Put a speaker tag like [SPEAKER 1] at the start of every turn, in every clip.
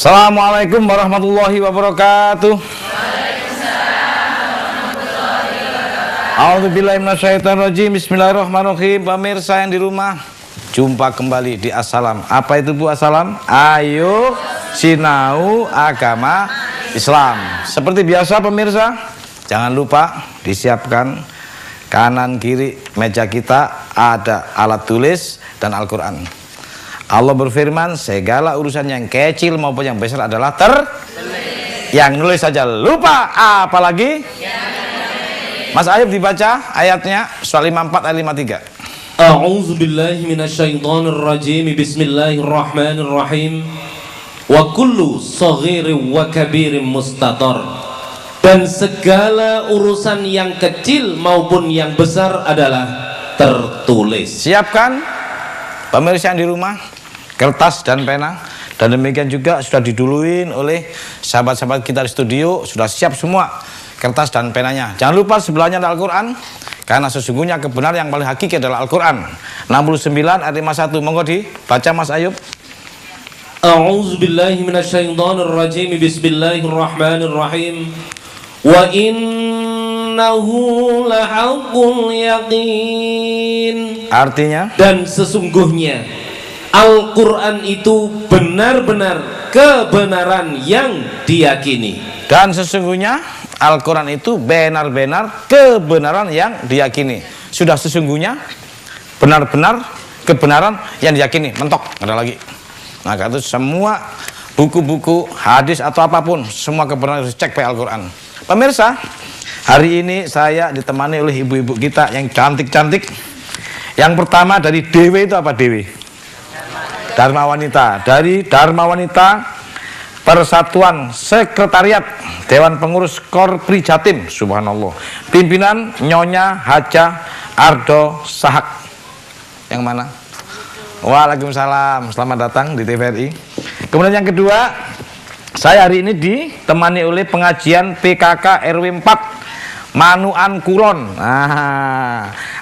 [SPEAKER 1] Assalamualaikum warahmatullahi wabarakatuh. A'udzubillahi minasyaitonirrajim. Bismillahirrahmanirrahim. Pemirsa yang di rumah, jumpa kembali di Assalam. Apa itu Bu Assalam? Ayo sinau agama Islam. Seperti biasa pemirsa, jangan lupa disiapkan kanan kiri meja kita ada alat tulis dan Al-Quran. Allah berfirman, segala urusan yang kecil maupun yang besar adalah yang nulis saja lupa, apalagi Mas Ayub dibaca ayatnya surah 54 ayat 53.
[SPEAKER 2] A'udzubillahi minasyaitonirrajim. Bismillahirrahmanirrahim. Wa kullu saghirin wa kabirin mustatar. Dan segala urusan yang kecil maupun yang besar adalah tertulis.
[SPEAKER 1] Siapkan pemirsa yang di rumah kertas dan pena, dan demikian juga sudah diduluin oleh sahabat-sahabat kita di studio, sudah siap semua kertas dan penanya. Jangan lupa sebelahnya ada Al-Quran, karena sesungguhnya kebenaran yang paling hakiki adalah Al-Quran. 69 ayat 51. Monggo dibaca Mas Ayub.
[SPEAKER 2] A'udzubillahi minasyaitonirrajim. Bismillahirrahmanirrahim. Wa innahu lahaqqul yaqin.
[SPEAKER 1] Artinya,
[SPEAKER 2] dan sesungguhnya Al-Quran itu benar-benar kebenaran yang diyakini.
[SPEAKER 1] dan sesungguhnya Al-Quran itu benar-benar kebenaran yang diyakini. Sudah sesungguhnya benar-benar kebenaran yang diyakini, mentok, ada lagi. Maka itu semua buku-buku hadis atau apapun, semua kebenaran harus cek pakai Al-Quran. Pemirsa, hari ini saya ditemani oleh ibu-ibu kita yang cantik-cantik. Yang pertama dari Dewi, itu apa Dewi? Dharma Wanita, dari Dharma Wanita Persatuan Sekretariat Dewan Pengurus Korpri Jatim, subhanallah. Pimpinan Nyonya Haja Ardo Sahak. Yang mana? Waalaikumsalam, selamat datang di TVRI. Kemudian yang kedua, saya hari ini ditemani oleh pengajian PKK RW 4 Manuan Kulon.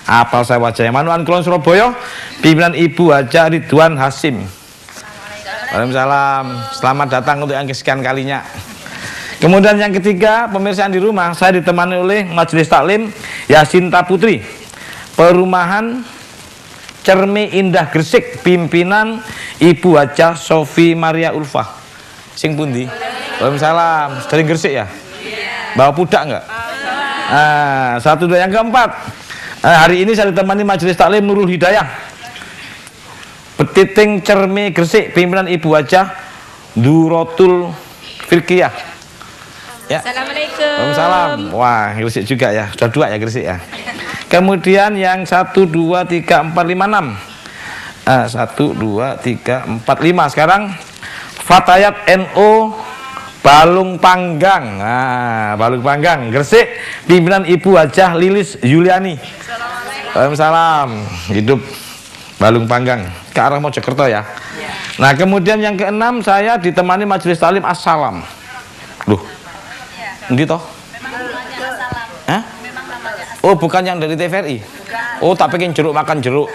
[SPEAKER 1] Apal saya wajahnya. Manuan Kulon Surabaya, pimpinan Ibu Haja Ridwan Hasim. Waalaikumsalam, selamat datang untuk yang kesekian kalinya. Kemudian yang ketiga, pemirsa yang di rumah, saya ditemani oleh Majelis Taklim Yasinta Putri, Perumahan Cermi Indah Gresik, pimpinan Ibu Haja Sofi Maria Ulfa. Sing pundi? Waalaikumsalam, dari Gresik ya? Bawa pudak enggak? Satu dua. Yang keempat, hari ini saya ditemani Majelis Taklim Nurul Hidayah, Petiting Cermi Gresik, pimpinan Ibu Haja Duratul Firqiyah. Ya.
[SPEAKER 3] Assalamualaikum.
[SPEAKER 1] Waalaikumsalam. Wah, Gresik juga ya. Sudah dua ya Gresik ya. Kemudian yang 1 2 3 4 5 6. 1 2 3 4 5. Sekarang Fatayat NO Balung Panggang. Balung Panggang Gresik, pimpinan Ibu Hajah Lilis Yuliani. Waalaikumsalam. Hidup Balung Panggang ke arah Mojokerto ya. Nah, kemudian yang keenam, saya ditemani Majelis Taklim Assalam. Loh, endi toh? Oh, bukan yang dari TVRI. Oh, tak pengen jeruk makan jeruk.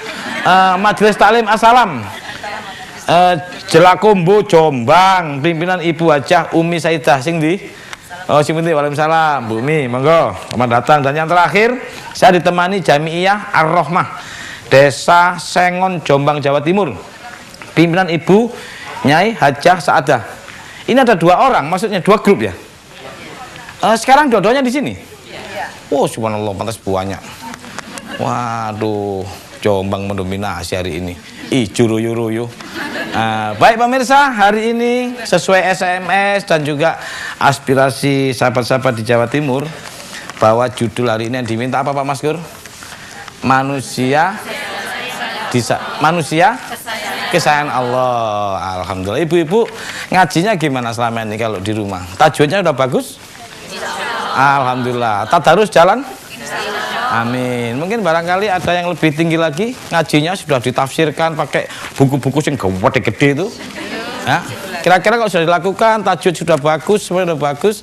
[SPEAKER 1] Majelis Taklim Assalam Jelakombo Jombang, pimpinan Ibu Hajah Umi Saidah sing di. Oh, sing penting. Waalaikumsalam, Bu Umi, monggo, selamat datang. Dan yang terakhir, saya ditemani Jami'iyah Ar-Rahmah Desa Sengon Jombang Jawa Timur, pimpinan Ibu Nyai Hajah Saadah. Ini ada 2 orang, maksudnya 2 grup ya. Sekarang dua-duanya di sini. Oh, subhanallah, pantas banyak. Waduh, Jombang mendominasi hari ini. Ijo royo-royo. Baik pemirsa, hari ini sesuai SMS dan juga aspirasi sahabat-sahabat di Jawa Timur, bahwa judul hari ini yang diminta apa Pak Maskur? Manusia kesayangan Allah. Alhamdulillah. Ibu-ibu ngajinya gimana selama ini kalau di rumah? Tajwidnya udah bagus? Alhamdulillah. Tadarus jalan? Amin. Mungkin barangkali ada yang lebih tinggi lagi, ngajinya sudah ditafsirkan pakai buku-buku yang gede-gede itu. Ya. Kira-kira kalau sudah dilakukan, tajwid sudah bagus, semua sudah bagus.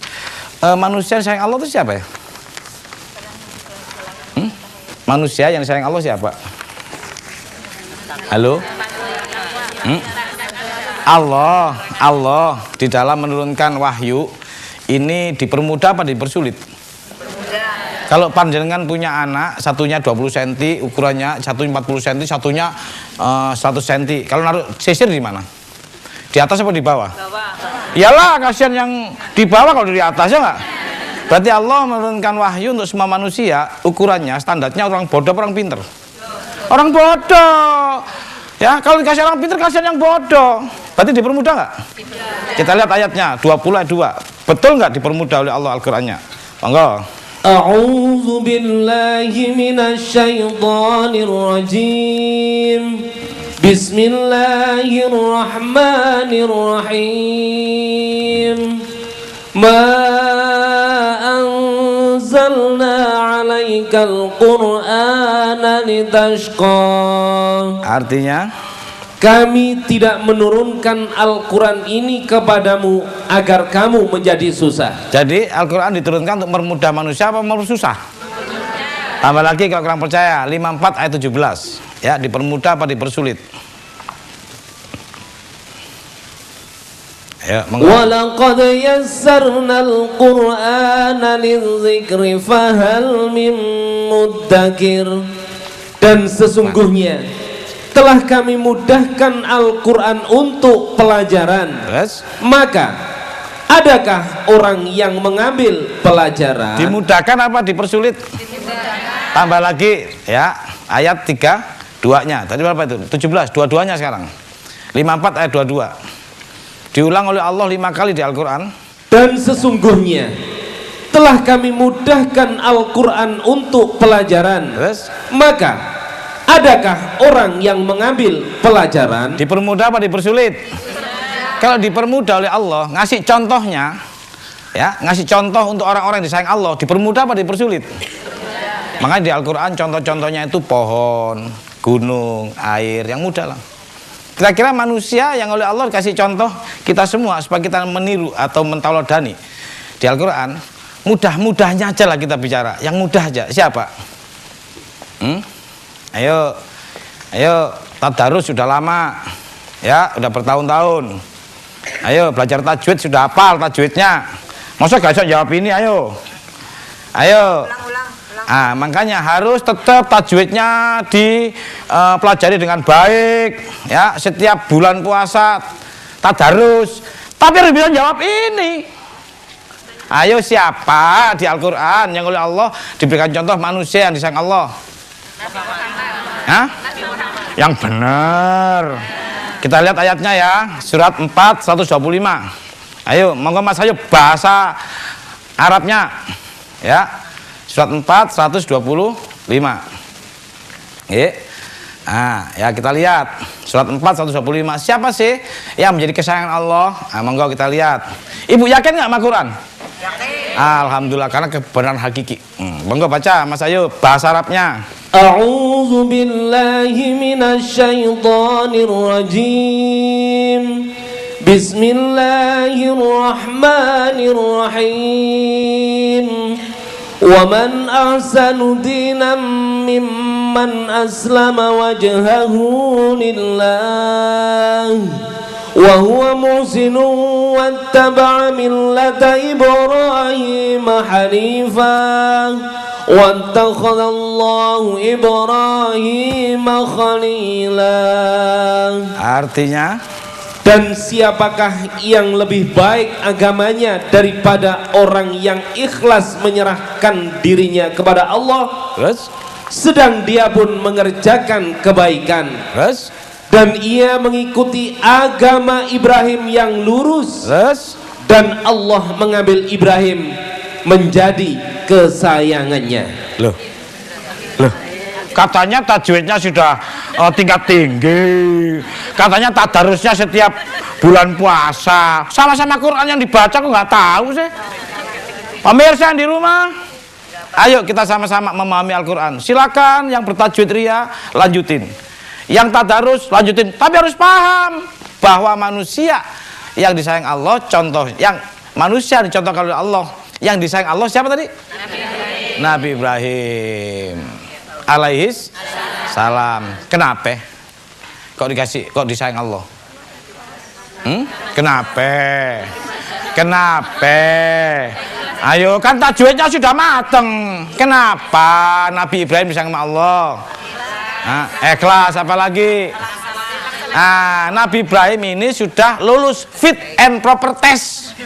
[SPEAKER 1] Manusia yang sayang Allah itu siapa ya? Manusia yang sayang Allah siapa? Halo? Allah di dalam menurunkan wahyu ini dipermudah apa dipersulit? Kalau panjenengan punya anak, satunya 20 cm ukurannya, satunya 40 cm, satunya 100 cm. Kalau naruh sisir di mana? Di atas apa di bawah? Iyalah, kasihan yang di bawah kalau di atas, ya nggak? Berarti Allah menurunkan wahyu untuk semua manusia, ukurannya, standarnya orang bodoh, orang pinter. Orang bodoh. Ya, kalau dikasih orang pinter, kasihan yang bodoh. Berarti dipermudah nggak? Kita lihat ayatnya, 20 ayat 2. Betul nggak dipermudah oleh Allah Al-Qur'annya? Monggo.
[SPEAKER 2] A'udzu billahi minasyaitonir rajim. Bismillahirrahmanirrahim. Ma anzalna 'alaikal qur'ana litashqa.
[SPEAKER 1] Artinya,
[SPEAKER 2] kami tidak menurunkan Al-Quran ini kepadamu agar kamu menjadi susah.
[SPEAKER 1] jadi Al-Quran diturunkan untuk mempermudah manusia apa mempersusah? Tambah lagi kalau kurang percaya, 54 ayat 17. Ya, dipermudah apa dipersulit? Ya,
[SPEAKER 2] Walaqad yassarnal Qur'ana lidzikri fahal min muddakir. Dan sesungguhnya telah kami mudahkan Al-Quran untuk pelajaran.
[SPEAKER 1] Yes.
[SPEAKER 2] Maka adakah orang yang mengambil pelajaran?
[SPEAKER 1] Dimudahkan apa dipersulit? Tambah lagi ya, ayat 3-2-nya. Tadi berapa itu? 17, dua-duanya sekarang. 54 ayat 22. Diulang oleh Allah 5 kali di Al-Quran.
[SPEAKER 2] Dan sesungguhnya telah kami mudahkan Al-Quran untuk pelajaran.
[SPEAKER 1] Terus?
[SPEAKER 2] Maka adakah orang yang mengambil pelajaran?
[SPEAKER 1] Dipermudah apa dipersulit? Kalau dipermudah oleh Allah, ngasih contohnya, ya, ngasih contoh untuk orang-orang yang disayang Allah, dipermudah apa dipersulit? Makanya di Al-Quran contoh-contohnya itu pohon, gunung, air, yang mudah lah. Kira-kira manusia yang oleh Allah kasih contoh kita semua supaya kita meniru atau mentauladani di Al-Quran, mudah-mudahnya aja lah kita bicara, yang mudah aja. Siapa? Ayo, tadarus sudah lama, ya, udah bertahun-tahun. Ayo belajar tajwid, sudah hafal tajwidnya. Masa gak bisa jawab ini? Ayo. Makanya harus tetap tajwidnya dipelajari dengan baik, ya. Setiap bulan puasa tadarus, tapi harus bisa jawab ini. Ayo, siapa di Al-Quran yang oleh Allah diberikan contoh manusia yang disayang Allah? Hah? Yang benar. Kita lihat ayatnya ya, surat 4 125. Ayo, monggo Mas, ayo bahasa Arabnya ya. Surat 4 125. Ya, kita lihat surat 4 125. Siapa sih yang menjadi kesayangan Allah? Monggo kita lihat. Ibu yakin nggak sama Quran? Yakin. Alhamdulillah, karena kebenaran hakiki. Monggo baca Mas Ayu bahasa Arabnya.
[SPEAKER 2] A'udzu billahi minasyaitonir rajim. Bismillahirrahmanirrahim. Wa man ahsanu dinan mimman aslama wajhahu lillah wa huwa muhsinun wattaba'a millata Ibrahim hanifan wattakhadallahu Ibrahim khalila.
[SPEAKER 1] Artinya,
[SPEAKER 2] dan siapakah yang lebih baik agamanya daripada orang yang ikhlas menyerahkan dirinya kepada Allah,
[SPEAKER 1] terus,
[SPEAKER 2] sedang dia pun mengerjakan kebaikan,
[SPEAKER 1] terus,
[SPEAKER 2] dan ia mengikuti agama Ibrahim yang lurus,
[SPEAKER 1] terus,
[SPEAKER 2] dan Allah mengambil Ibrahim menjadi kesayangannya.
[SPEAKER 1] Loh, katanya tajwidnya sudah tingkat tinggi, katanya tadarusnya setiap bulan puasa, sama-sama Quran yang dibaca kok nggak tahu sih. Pemirsa yang di rumah, ayo kita sama-sama memahami Al-Quran. Silakan yang bertajwid ria lanjutin, yang tadarus lanjutin, tapi harus paham bahwa manusia yang disayang Allah, contoh yang manusia dicontohkan oleh Allah, yang disayang Allah siapa tadi? Nabi Ibrahim alaihis salam. Kenapa? Kok disayang Allah? Kenapa? Kenapa? Ayo, kan tajwidnya sudah mateng. Kenapa Nabi Ibrahim bisa sama Allah? Ikhlas, apa lagi? Nabi Ibrahim ini sudah lulus fit and proper test.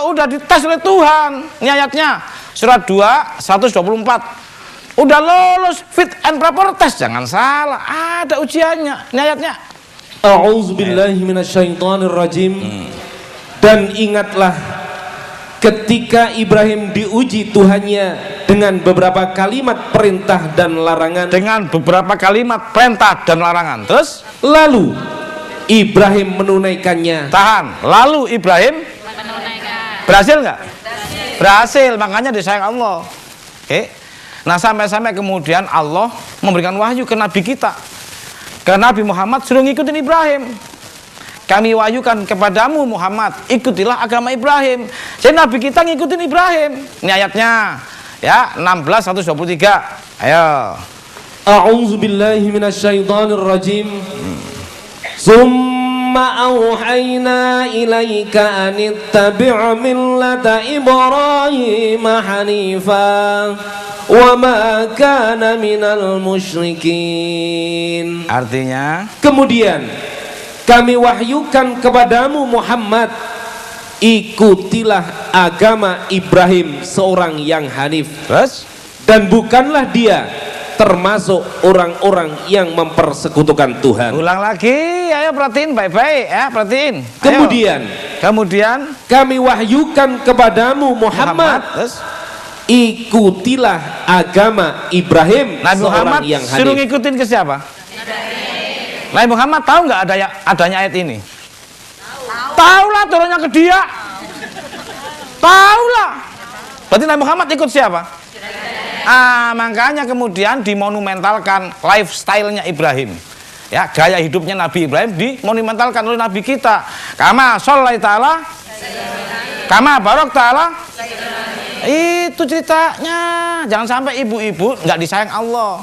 [SPEAKER 1] Udah dites oleh Tuhan. Ini ayatnya surat 2 124. Udah lulus fit and proper test, jangan salah. Ada ujiannya. Ini ayatnya.
[SPEAKER 2] A'udzubillahi minasyaitonirrajim. Dan ingatlah ketika Ibrahim diuji Tuhannya dengan beberapa kalimat perintah dan larangan.
[SPEAKER 1] Dengan beberapa kalimat perintah dan larangan. Terus
[SPEAKER 2] lalu Ibrahim menunaikannya.
[SPEAKER 1] Tahan. Lalu Ibrahim menunaikan. Berhasil nggak? Berhasil. Makanya disayang Allah. Oke. Nah, sampai-sampai kemudian Allah memberikan wahyu ke Nabi kita. Ke Nabi Muhammad suruh ngikutin Ibrahim. Kami wahyukan kepadamu Muhammad, ikutilah agama Ibrahim. Jadi Nabi kita ngikutin Ibrahim. Ini ayatnya. Ya, 16 123. Ayo.
[SPEAKER 2] A'udzubillahi minasyaitonirrajim. Summa auhayna ilaika anittabi' millata Ibrahim hanifa wa ma kana minal musyrikin.
[SPEAKER 1] Artinya,
[SPEAKER 2] kemudian kami wahyukan kepadamu Muhammad, ikutilah agama Ibrahim seorang yang hanif.
[SPEAKER 1] terus?
[SPEAKER 2] Dan bukanlah dia termasuk orang-orang yang mempersekutukan Tuhan.
[SPEAKER 1] Ulang lagi, ayo perhatiin baik-baik ya, perhatiin.
[SPEAKER 2] Kemudian kami wahyukan kepadamu Muhammad,
[SPEAKER 1] terus?
[SPEAKER 2] Ikutilah agama Ibrahim.
[SPEAKER 1] Nabi Muhammad
[SPEAKER 2] yang
[SPEAKER 1] suruh ngikutin ke siapa? Nabi Muhammad tahu nggak adanya ayat ini? Tahu lah, turunnya ke dia. Tahu lah. Berarti Nabi Muhammad ikut siapa? Makanya kemudian dimonumentalkan lifestyle-nya Ibrahim. Ya, gaya hidupnya Nabi Ibrahim dimonumentalkan oleh Nabi kita. Kama sholai ta'ala, kama barok ta'ala. Itu ceritanya. Jangan sampai ibu-ibu nggak disayang Allah.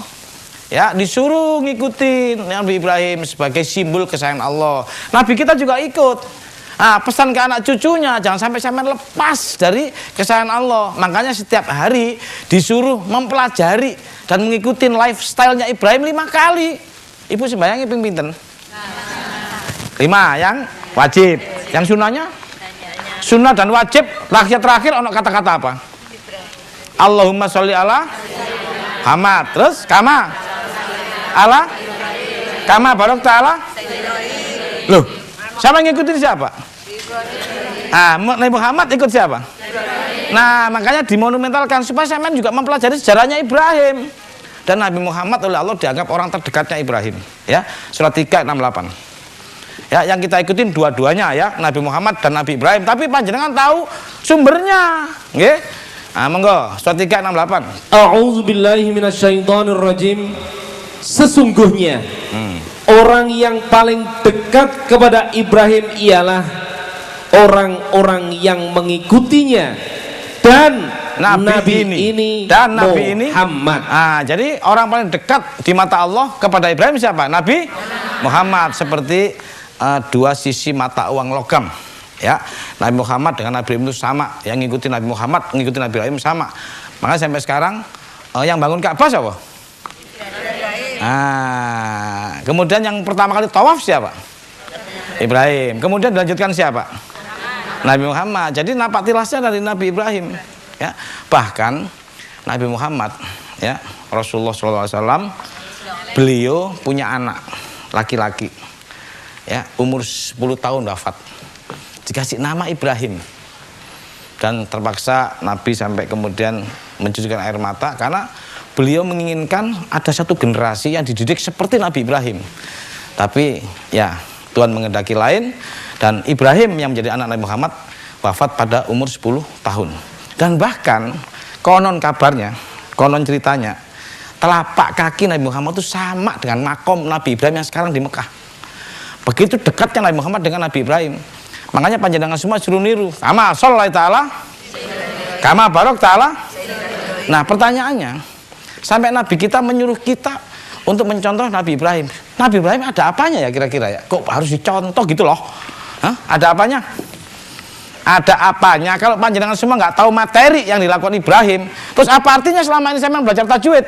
[SPEAKER 1] Ya, disuruh ngikutin Nabi Ibrahim sebagai simbol kesayangan Allah. Nabi kita juga ikut. Pesan ke anak cucunya, jangan sampai lepas dari kesayangan Allah. Makanya setiap hari disuruh mempelajari dan mengikuti lifestyle-nya Ibrahim 5 kali. Ibu sembayangnya ping pinten? 5 yang wajib. Yang sunahnya? Sunnah dan wajib terakhir ono kata-kata apa? Allahumma sholli ala Muhammad. Terus kama Allah, kama barok ta'ala. Loh, siapa yang ngikutin siapa? Nabi Muhammad ikut siapa? Nah, makanya dimonumentalkan supaya sampean juga mempelajari sejarahnya Ibrahim. Dan Nabi Muhammad oleh Allah dianggap orang terdekatnya Ibrahim. Ya, surat 368. Ya, yang kita ikutin dua-duanya ya, Nabi Muhammad dan Nabi Ibrahim. Tapi panjenengan tahu sumbernya, nggih? Monggo, surat 368.
[SPEAKER 2] A'udzubillahi minasyaitonirrajim. Sesungguhnya orang yang paling dekat kepada Ibrahim ialah orang-orang yang mengikutinya dan Nabi ini
[SPEAKER 1] dan Nabi ini
[SPEAKER 2] Muhammad.
[SPEAKER 1] Jadi orang paling dekat di mata Allah kepada Ibrahim siapa? Nabi Muhammad. Seperti dua sisi mata uang logam. Ya, Nabi Muhammad dengan Nabi Ibrahim itu sama. Yang ngikutin Nabi Muhammad, ngikutin Nabi Ibrahim sama. Makanya sampai sekarang yang bangun Ka'bah siapa? Kemudian yang pertama kali tawaf siapa? Ibrahim. Kemudian dilanjutkan siapa? Nabi Muhammad. Jadi napak tilasnya dari Nabi Ibrahim. Ya, bahkan Nabi Muhammad, ya, Rasulullah SAW, beliau punya anak laki-laki, ya, umur 10 tahun wafat, dikasih nama Ibrahim. Dan terpaksa Nabi sampai kemudian mencucurkan air mata karena beliau menginginkan ada satu generasi yang dididik seperti Nabi Ibrahim. Tapi ya Tuhan menghendaki lain, dan Ibrahim yang menjadi anak Nabi Muhammad wafat pada umur 10 tahun. Dan bahkan konon kabarnya, konon ceritanya, telapak kaki Nabi Muhammad itu sama dengan makom Nabi Ibrahim yang sekarang di Mekah. Begitu dekatnya Nabi Muhammad dengan Nabi Ibrahim. Makanya panjenengan semua suruh niru. Kama sholai ta'ala, kama barok ta'ala. Nah, pertanyaannya, sampai Nabi kita menyuruh kita untuk mencontoh Nabi Ibrahim. Nabi Ibrahim ada apanya ya kira-kira ya? Kok harus dicontoh gitu loh? Hah? Ada apanya? Ada apanya kalau panjenengan semua nggak tahu materi yang dilakukan Ibrahim? Terus apa artinya selama ini saya memang belajar tajwid?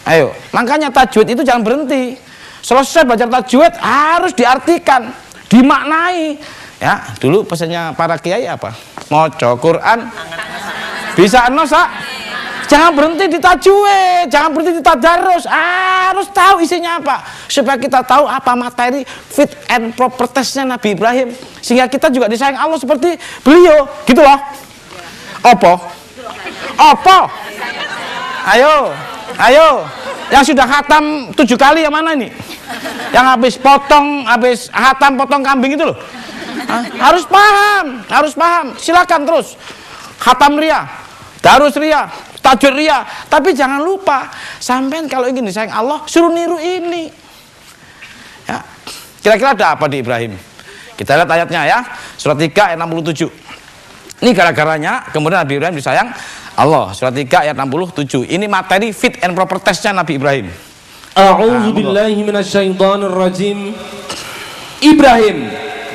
[SPEAKER 1] Ayo, makanya tajwid itu jangan berhenti. Selesai belajar tajwid harus diartikan, dimaknai. Ya, dulu pesannya para kiai apa? Maca Quran bisa nosa. Jangan berhenti di tajwid, jangan berhenti di tadarus, harus tahu isinya apa supaya kita tahu apa materi fit and proper testnya Nabi Ibrahim sehingga kita juga disayang Allah seperti beliau, gitu loh. Opo? Ayo, yang sudah khatam 7 kali yang mana ini? Yang habis khatam potong kambing itu loh. Harus paham, silakan terus. Khatam ria, darus ria, tajwid ria, tapi jangan lupa sampean kalau ingin disayang Allah suruh niru ini. Ya. Kira-kira ada apa di Ibrahim? Kita lihat ayatnya ya, surat 3 ayat 67. Ini gara-garanya kemudian Nabi Ibrahim disayang Allah, surat 3 ayat 67. Ini materi fit and proper testnya Nabi Ibrahim.
[SPEAKER 2] A'udzubillahi minasyaitonirrajim. Ibrahim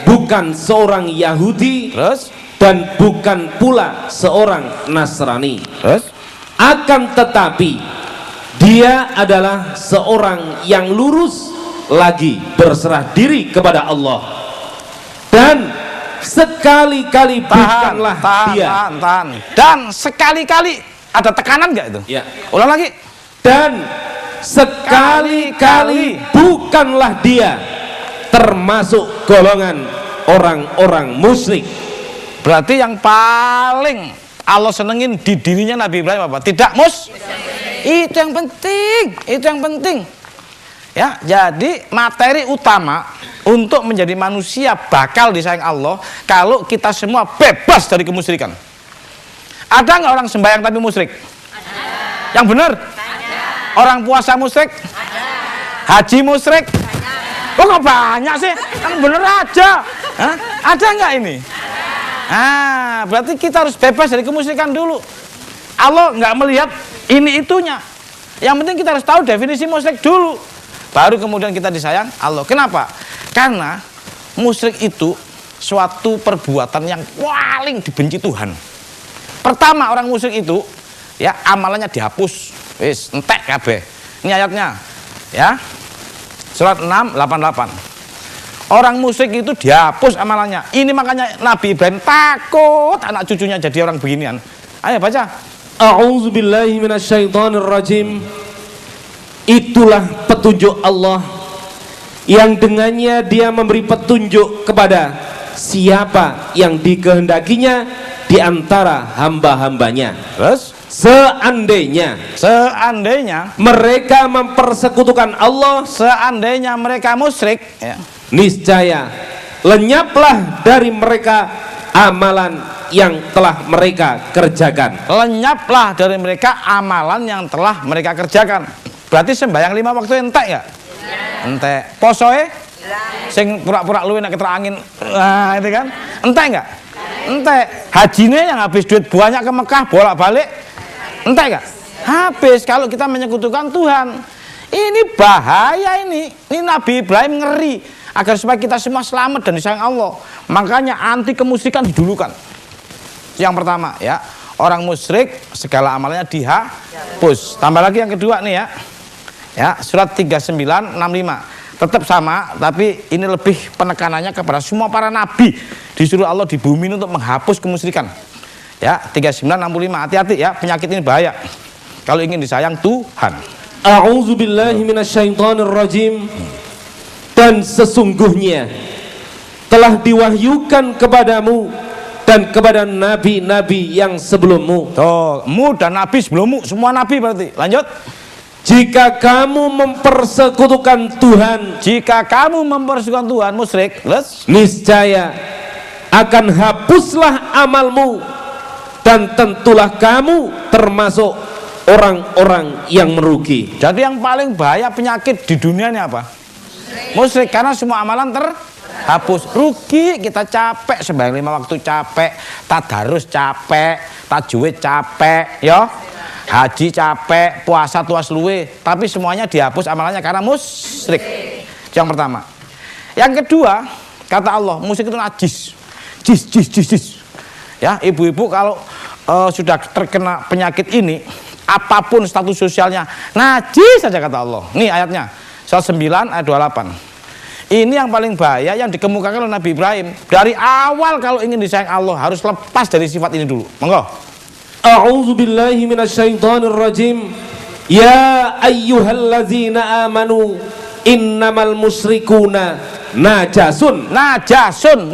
[SPEAKER 2] bukan seorang Yahudi,
[SPEAKER 1] Terus?
[SPEAKER 2] dan bukan pula seorang Nasrani.
[SPEAKER 1] Terus?
[SPEAKER 2] Akan tetapi dia adalah seorang yang lurus lagi berserah diri kepada Allah, dan sekali-kali bukanlah dia.
[SPEAKER 1] Tahan. Dan sekali-kali ada tekanan nggak itu?
[SPEAKER 2] Ya.
[SPEAKER 1] Ulang lagi.
[SPEAKER 2] Dan sekali-kali bukanlah dia termasuk golongan orang-orang musyrik.
[SPEAKER 1] Berarti yang paling Allah senengin di dirinya Nabi Ibrahim apa? Tidak Itu yang penting. Ya, jadi materi utama untuk menjadi manusia bakal disayang Allah kalau kita semua bebas dari kemusyrikan. Ada nggak orang sembahyang tapi musyrik? Ada. Yang benar? Ada. Orang puasa musyrik? Ada. Haji musyrik? Kok nggak banyak sih? Yang bener aja. Hah? Ada nggak ini? Berarti kita harus bebas dari kemusyrikan dulu. Allah nggak melihat ini itunya. Yang penting kita harus tahu definisi musyrik dulu. Baru kemudian kita disayang Allah. Kenapa? Karena musyrik itu suatu perbuatan yang paling dibenci Tuhan. Pertama orang musyrik itu ya amalannya dihapus. Wis entek kabeh. Ini ayatnya. Ya. Surat 6:88. Orang musyrik itu dihapus amalannya. Ini makanya Nabi Ibrahim takut anak cucunya jadi orang beginian. Ayo baca.
[SPEAKER 2] A'udzubillahi minasyaitonirrajim. Itulah petunjuk Allah yang dengannya dia memberi petunjuk kepada siapa yang dikehendakinya di antara hamba-hambanya.
[SPEAKER 1] Terus?
[SPEAKER 2] Seandainya mereka mempersekutukan Allah,
[SPEAKER 1] seandainya mereka musyrik, ya,
[SPEAKER 2] niscaya lenyaplah dari mereka amalan yang telah mereka kerjakan.
[SPEAKER 1] Lenyaplah dari mereka amalan yang telah mereka kerjakan. Berarti sembahyang 5 waktu entek ya? Entek. Posoe? Sing pura-pura luwih nek ketra angin. Nah, itu kan. Entek enggak? Entek. Hajine yang habis duit banyak ke Mekah bolak-balik. Entek enggak? Habis kalau kita menyekutukan Tuhan. Ini bahaya ini. Ini Nabi Ibrahim ngeri agar supaya kita semua selamat dan disayang Allah. Makanya anti kemusyrikan didulukan. Yang pertama ya, orang musyrik segala amalnya dihapus. Tambah lagi yang kedua nih ya. Ya, surat 39:65. Tetap sama, tapi ini lebih penekanannya kepada semua para nabi disuruh Allah di bumi ini untuk menghapus kemusyrikan. Ya, 39:65. Hati-hati ya, penyakit ini bahaya. Kalau ingin disayang Tuhan.
[SPEAKER 2] A'udzubillahi minasyaitonirrajim. Dan sesungguhnya telah diwahyukan kepadamu dan kepada nabi-nabi yang sebelummu.
[SPEAKER 1] Tuh, mu dan nabi sebelummu, semua nabi berarti. Lanjut.
[SPEAKER 2] Jika kamu mempersekutukan Tuhan,
[SPEAKER 1] musyrik,
[SPEAKER 2] niscaya akan hapuslah amalmu dan tentulah kamu termasuk orang-orang yang merugi.
[SPEAKER 1] Jadi yang paling bahaya penyakit di dunia ini apa? Musyrik, karena semua amalan terhapus. Rugi, kita capek sembahyang 5 waktu capek, tadarus capek, tajwid capek, ya. Haji capek, puasa tuas luwe, tapi semuanya dihapus amalannya karena musyrik. Yang pertama. Yang kedua, kata Allah, musyrik itu najis. Jis. Ya, ibu-ibu kalau sudah terkena penyakit ini, apapun status sosialnya, najis saja kata Allah. Nih ayatnya, surat 9 ayat 28. Ini yang paling bahaya yang dikemukakan oleh Nabi Ibrahim. Dari awal kalau ingin disayang Allah harus lepas dari sifat ini dulu. Monggo.
[SPEAKER 2] A'udzu billahi minasyaitonir rajim. Ya ayyuhallazina amanu innamal musyrikuna najasun.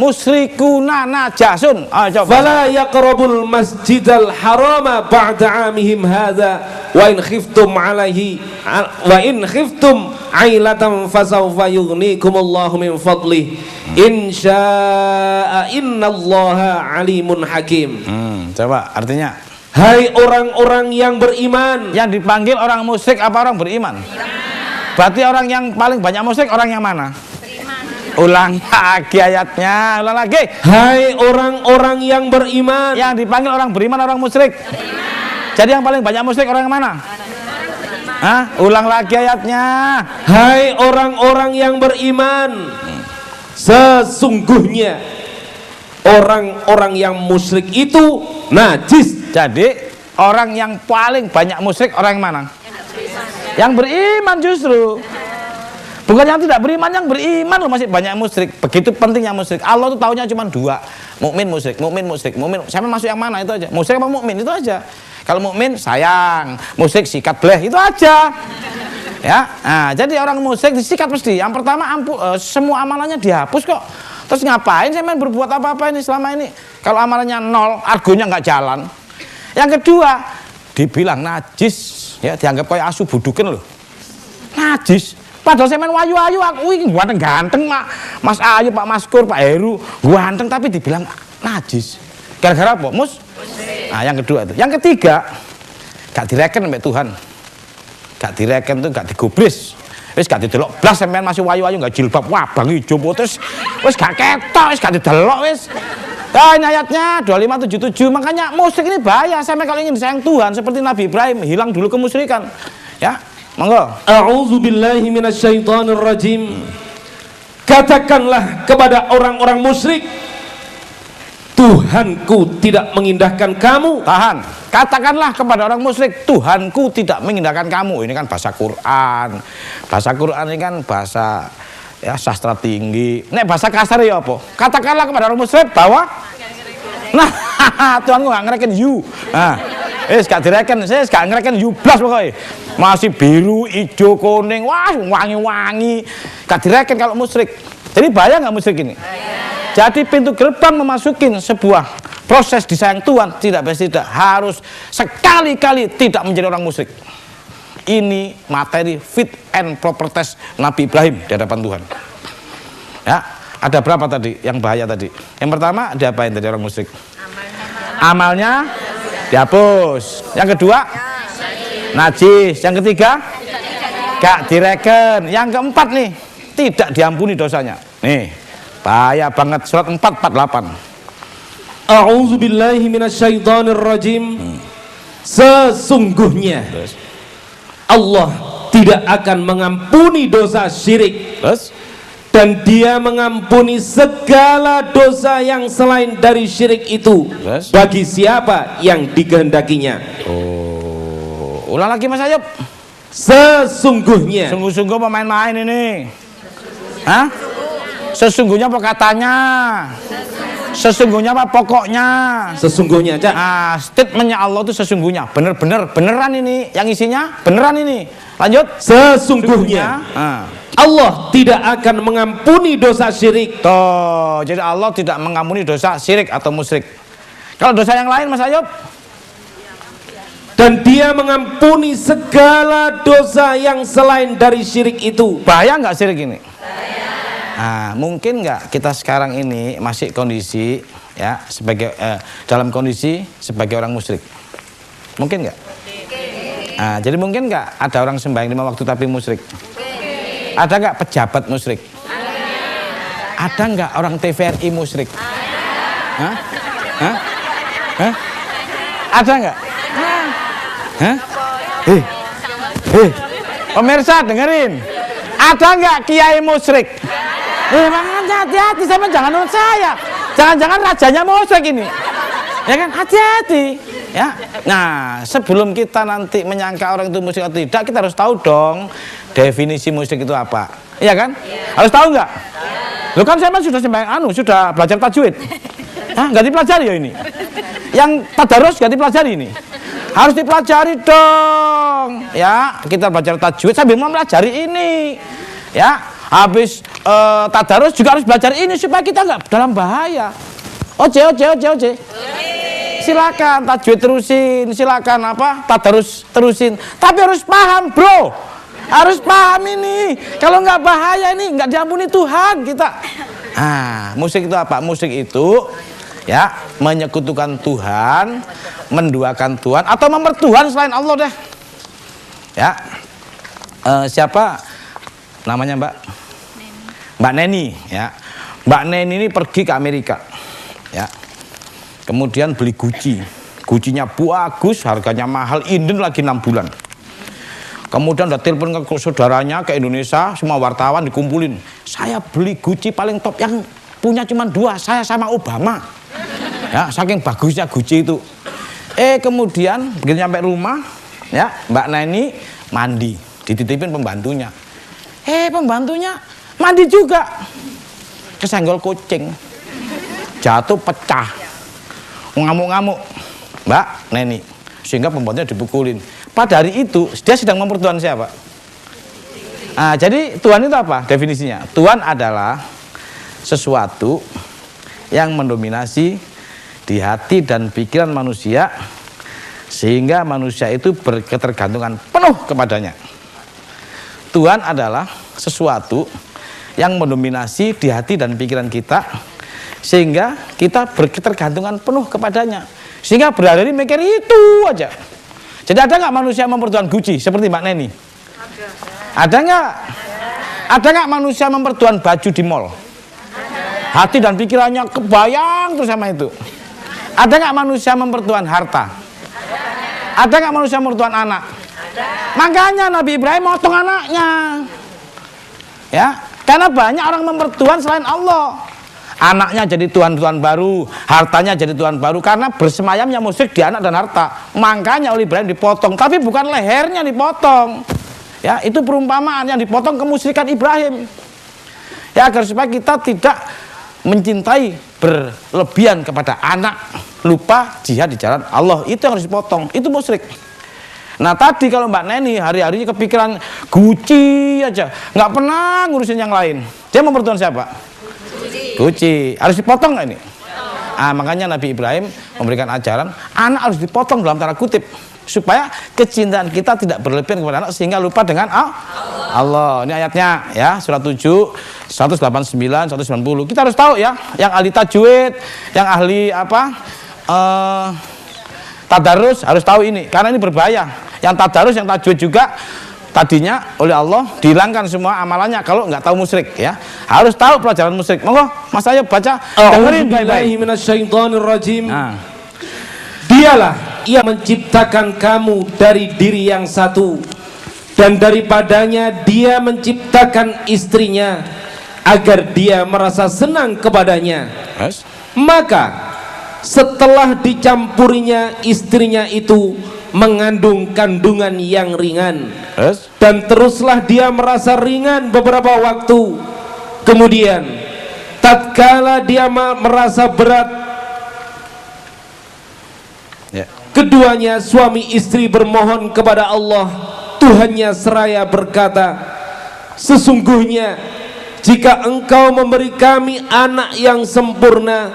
[SPEAKER 2] Musyrikuna najasun. Fala yaqrabul masjidal harama ba'da 'amihim hadza wa in khiftum ailatan fasawfa yughnikumullahu min fadlih insya'a innallaha alimun hakim.
[SPEAKER 1] Coba artinya,
[SPEAKER 2] hai orang-orang yang beriman.
[SPEAKER 1] Yang dipanggil orang musyrik apa orang beriman? Berarti orang yang paling banyak musyrik orang yang mana? Ulang lagi ayatnya, ulang lagi.
[SPEAKER 2] Hai orang-orang yang beriman.
[SPEAKER 1] Yang dipanggil orang beriman orang musyrik. Jadi yang paling banyak musyrik orang yang mana? Hah? Ulang lagi ayatnya.
[SPEAKER 2] Hai orang-orang yang beriman, sesungguhnya orang-orang yang musyrik itu najis.
[SPEAKER 1] Jadi orang yang paling banyak musyrik orang yang mana? Yang beriman justru. Bukan yang tidak beriman, yang beriman loh masih banyak musyrik. Begitu pentingnya musyrik. Allah tuh taunya cuma dua, mukmin musyrik. Siapa masuk yang mana itu aja. Musyrik apa mukmin itu aja. Kalau mukmin sayang, musyrik sikat bleh itu aja. Ya, nah, jadi orang musyrik disikat mesti. Yang pertama semua amalannya dihapus kok. Terus ngapain saya main berbuat apa-apa ini selama ini? Kalau amalannya nol, argonya nggak jalan. Yang kedua, dibilang najis, ya dianggap kayak asu buduken loh. Najis. Padahal saya main wayu-wayu, aku ini ganteng Mas Ayu, Pak Maskur, Pak Heru, ganteng tapi dibilang najis. Gara-gara apa? Nah, yang kedua itu. Yang ketiga, gak direken sampai Tuhan. Gak direken tuh gak digubris. Wis gak didelok blas sampean masih wayu-wayu gak jilbab wabang ijo putus. Wis gak ketok, wis gak didelok wis. Nah, ini ayatnya 2577. Makanya musyrik ini bahaya. Sampai kalau ingin disayang Tuhan seperti Nabi Ibrahim, hilang dulu kemusyrikan. Ya. Monggo. A'udzu billahi minasyaitonir rajim.
[SPEAKER 2] Katakanlah kepada orang-orang musyrik, Tuhanku tidak mengindahkan kamu.
[SPEAKER 1] Tahan. Katakanlah kepada orang musyrik, Tuhanku tidak mengindahkan kamu. Ini kan bahasa Quran. Bahasa Quran ini kan bahasa ya sastra tinggi. Nek bahasa kasar ya apa? Katakanlah kepada orang musyrik bahwa Tuhanku nggak ngereken you. Nah, gak direken, saya gak ngereken you blas pokoknya. Masih biru, hijau, kuning, wah wangi-wangi. Gak direken kalau musyrik. Jadi bahaya nggak musyrik ini? Jadi pintu gerbang memasukin sebuah proses disayang Tuhan tidak harus sekali-kali tidak menjadi orang musyrik. Ini materi fit and proper test Nabi Ibrahim di hadapan Tuhan. Ya, ada berapa tadi yang bahaya tadi? Yang pertama diapain tadi orang musyrik? Amalnya dihapus. Yang kedua najis. Yang ketiga gak direken. Yang keempat nih tidak diampuni dosanya. Nih bahaya banget. Surat 448.
[SPEAKER 2] A'udzu billahi minasyaitonir rajim. Sesungguhnya Allah tidak akan mengampuni dosa syirik.
[SPEAKER 1] Terus?
[SPEAKER 2] Dan dia mengampuni segala dosa yang selain dari syirik itu.
[SPEAKER 1] Terus?
[SPEAKER 2] Bagi siapa yang dikehendakinya.
[SPEAKER 1] Oh, ulang lagi Mas Ayub.
[SPEAKER 2] Sesungguhnya.
[SPEAKER 1] Sungguh-sungguh pemain-main ini. Hah? Sesungguhnya apa katanya? Sesungguhnya apa pokoknya?
[SPEAKER 2] Sesungguhnya aja.
[SPEAKER 1] Ah, statementnya Allah itu sesungguhnya. Beneran ini. Yang isinya beneran ini. Lanjut.
[SPEAKER 2] Sesungguhnya. Allah tidak akan mengampuni dosa syirik.
[SPEAKER 1] Tuh, jadi Allah tidak mengampuni dosa syirik atau musyrik. Kalau dosa yang lain Mas Ayub?
[SPEAKER 2] Dan dia mengampuni segala dosa yang selain dari syirik itu.
[SPEAKER 1] Bahaya nggak syirik ini? Nah, mungkin nggak kita sekarang ini masih kondisi ya sebagai dalam kondisi sebagai orang musyrik? Mungkin nggak? Nah, jadi mungkin nggak ada orang sembahyang 5 waktu tapi musyrik? Ada nggak pejabat musyrik? Ada nggak orang TVRI musyrik? Hah? Ada nggak? Hah? Pemirsa dengerin. Ada nggak kiai musyrik? Makanya hati-hati, sama jangan menurut saya. Jangan-jangan rajanya musyrik ini. Ya kan, hati-hati. Ya. Nah, sebelum kita nanti menyangka orang itu musyrik atau tidak, kita harus tahu dong definisi musyrik itu apa. Iya kan? Harus tahu nggak? Lo kan saya sudah belajar tajwid. Hah, nggak dipelajari ya ini? Yang tadarus nggak dipelajari ini? Harus dipelajari dong. Ya, kita belajar tajwid sambil mempelajari ini. Ya, habis tadarus juga harus belajar ini supaya kita nggak dalam bahaya. Oce. Silakan tajwid terusin, silakan tadarus terusin. Tapi harus paham, bro. Harus paham ini. Kalau nggak bahaya ini nggak diampuni Tuhan kita. Musyrik itu apa? Musyrik itu ya menyekutukan Tuhan, menduakan Tuhan atau mempertuhan selain Allah deh. Ya, siapa namanya Mbak Neni ya. Mbak Neni ini pergi ke Amerika ya. Kemudian beli Gucci-nya bagus, harganya mahal, inden lagi 6 bulan. Kemudian udah telepon ke saudaranya ke Indonesia, semua wartawan dikumpulin. Saya beli Gucci paling top, yang punya cuma 2, saya sama Obama. Ya, saking bagusnya Gucci itu. Kemudian begitu sampai rumah, ya Mbak Neni mandi, dititipin pembantunya. Pembantunya mandi juga, kesenggol kucing, jatuh pecah, ngamuk-ngamuk Mbak Neni, sehingga pembantunya dipukulin. Pada hari itu dia sedang mempertuhan siapa? Jadi Tuhan itu apa definisinya? Tuhan adalah sesuatu yang mendominasi di hati dan pikiran manusia sehingga manusia itu berketergantungan penuh kepadanya. Tuhan adalah sesuatu yang mendominasi di hati dan pikiran kita sehingga kita berketergantungan penuh kepadanya, sehingga berhari-hari mikir itu aja. Jadi ada nggak manusia mempertuhan Gucci seperti Mbak Neni? Ada nggak? Ada nggak manusia mempertuhan baju di mall? Hati dan pikirannya kebayang terus sama itu. Ada nggak manusia mempertuhan harta? Ada nggak manusia mempertuhan anak? Makanya Nabi Ibrahim motong anaknya. Ya, karena banyak orang mempertuhan selain Allah. Anaknya jadi tuhan-tuhan baru, hartanya jadi tuhan baru, karena bersemayamnya musyrik di anak dan harta. Makanya oleh Ibrahim dipotong, tapi bukan lehernya dipotong. Ya, itu perumpamaan yang dipotong kemusyrikan Ibrahim. Ya, agar supaya kita tidak mencintai berlebihan kepada anak, lupa jihad di jalan Allah. Itu yang harus dipotong, itu musyrik. Nah tadi kalau Mbak Neni hari-harinya kepikiran Gucci aja, nggak pernah ngurusin yang lain. Dia mempertuhan siapa? Gucci. Harus dipotong nggak ini? Makanya Nabi Ibrahim memberikan ajaran anak harus dipotong dalam tanda kutip supaya kecintaan kita tidak berlebihan kepada anak sehingga lupa dengan Allah. Ini ayatnya ya, surat 7 189 190. Kita harus tahu ya, yang ahli tajwid, yang ahli tadarus harus tahu ini karena ini berbahaya. Yang tadarus, yang tajwid juga tadinya oleh Allah dihilangkan semua amalannya kalau nggak tahu musyrik ya. Harus tahu pelajaran musyrik. Monggo Mas Ayo baca, dengerin baik-baik.
[SPEAKER 2] Dialah yang menciptakan kamu dari diri yang satu, dan daripadanya dia menciptakan istrinya agar dia merasa senang kepadanya. Maka setelah dicampurinya istrinya itu mengandung kandungan yang ringan, dan teruslah dia merasa ringan beberapa waktu. Kemudian tatkala dia merasa berat, keduanya suami istri bermohon kepada Allah Tuhannya seraya berkata, sesungguhnya jika engkau memberi kami anak yang sempurna,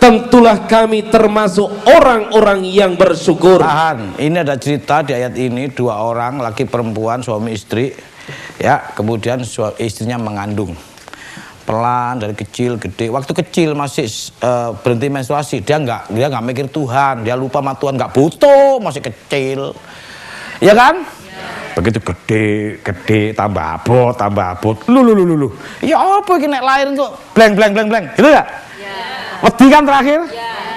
[SPEAKER 2] tentulah kami termasuk orang-orang yang bersyukur.
[SPEAKER 1] Tahan, ini ada cerita di ayat ini, 2 orang laki perempuan suami istri ya, kemudian istrinya mengandung pelan dari kecil gede. Waktu kecil masih berhenti menstruasi, dia nggak mikir Tuhan, dia lupa sama Tuhan, nggak butuh, masih kecil ya kan. Begitu gede tambah abot lu ya apa ini nek lahir kok blank gitu ya. Wedi kan terakhir?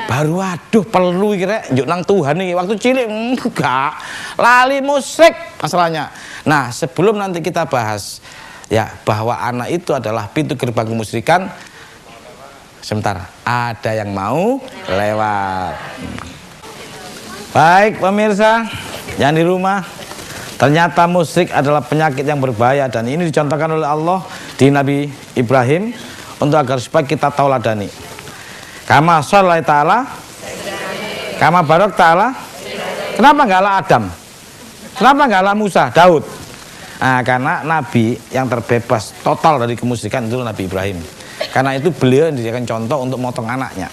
[SPEAKER 1] Baru aduh perlu kira njuk nang Tuhan nih waktu cilik enggak lali musyrik masalahnya. Nah, sebelum nanti kita bahas ya bahwa anak itu adalah pintu gerbang kemusyrikan, sebentar, ada yang mau lewat. Baik pemirsa yang di rumah, ternyata musyrik adalah penyakit yang berbahaya dan ini dicontohkan oleh Allah di Nabi Ibrahim untuk agar supaya kita tauladani. Kama sholai ta'ala, kama barok ta'ala. Kenapa enggak ala Adam? Kenapa enggak ala Musa, Daud? Nah, karena Nabi yang terbebas total dari kemusyrikan itu Nabi Ibrahim. Karena itu beliau dijadikan contoh untuk motong anaknya.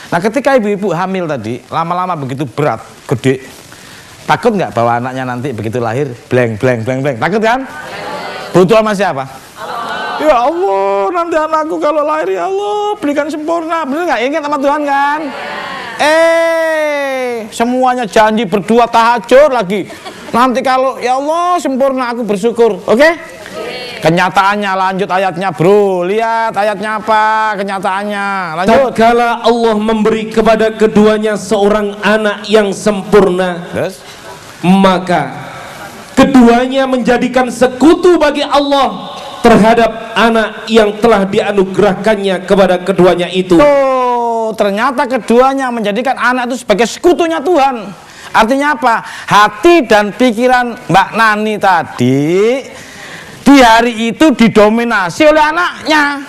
[SPEAKER 1] Nah, ketika ibu-ibu hamil tadi, lama-lama begitu berat, gede. Takut nggak bahwa anaknya nanti begitu lahir, bleng. Takut kan? Butuh sama siapa? Allah. Ya Allah, nanti anakku kalau lahir ya Allah, berikan sempurna. Bener nggak? Ingat sama Tuhan kan? Semuanya janji berdua tahajud lagi. Nanti kalau ya Allah sempurna aku bersyukur. Oke? Kenyataannya lanjut ayatnya bro, lihat ayatnya apa kenyataannya, lanjut.
[SPEAKER 2] Tatkala Allah memberi kepada keduanya seorang anak yang sempurna,
[SPEAKER 1] Terus?
[SPEAKER 2] maka keduanya menjadikan sekutu bagi Allah terhadap anak yang telah dianugerahkannya kepada keduanya itu.
[SPEAKER 1] Oh, ternyata keduanya menjadikan anak itu sebagai sekutunya Tuhan. Artinya apa? Hati dan pikiran Mbak Nani tadi di hari itu didominasi oleh anaknya,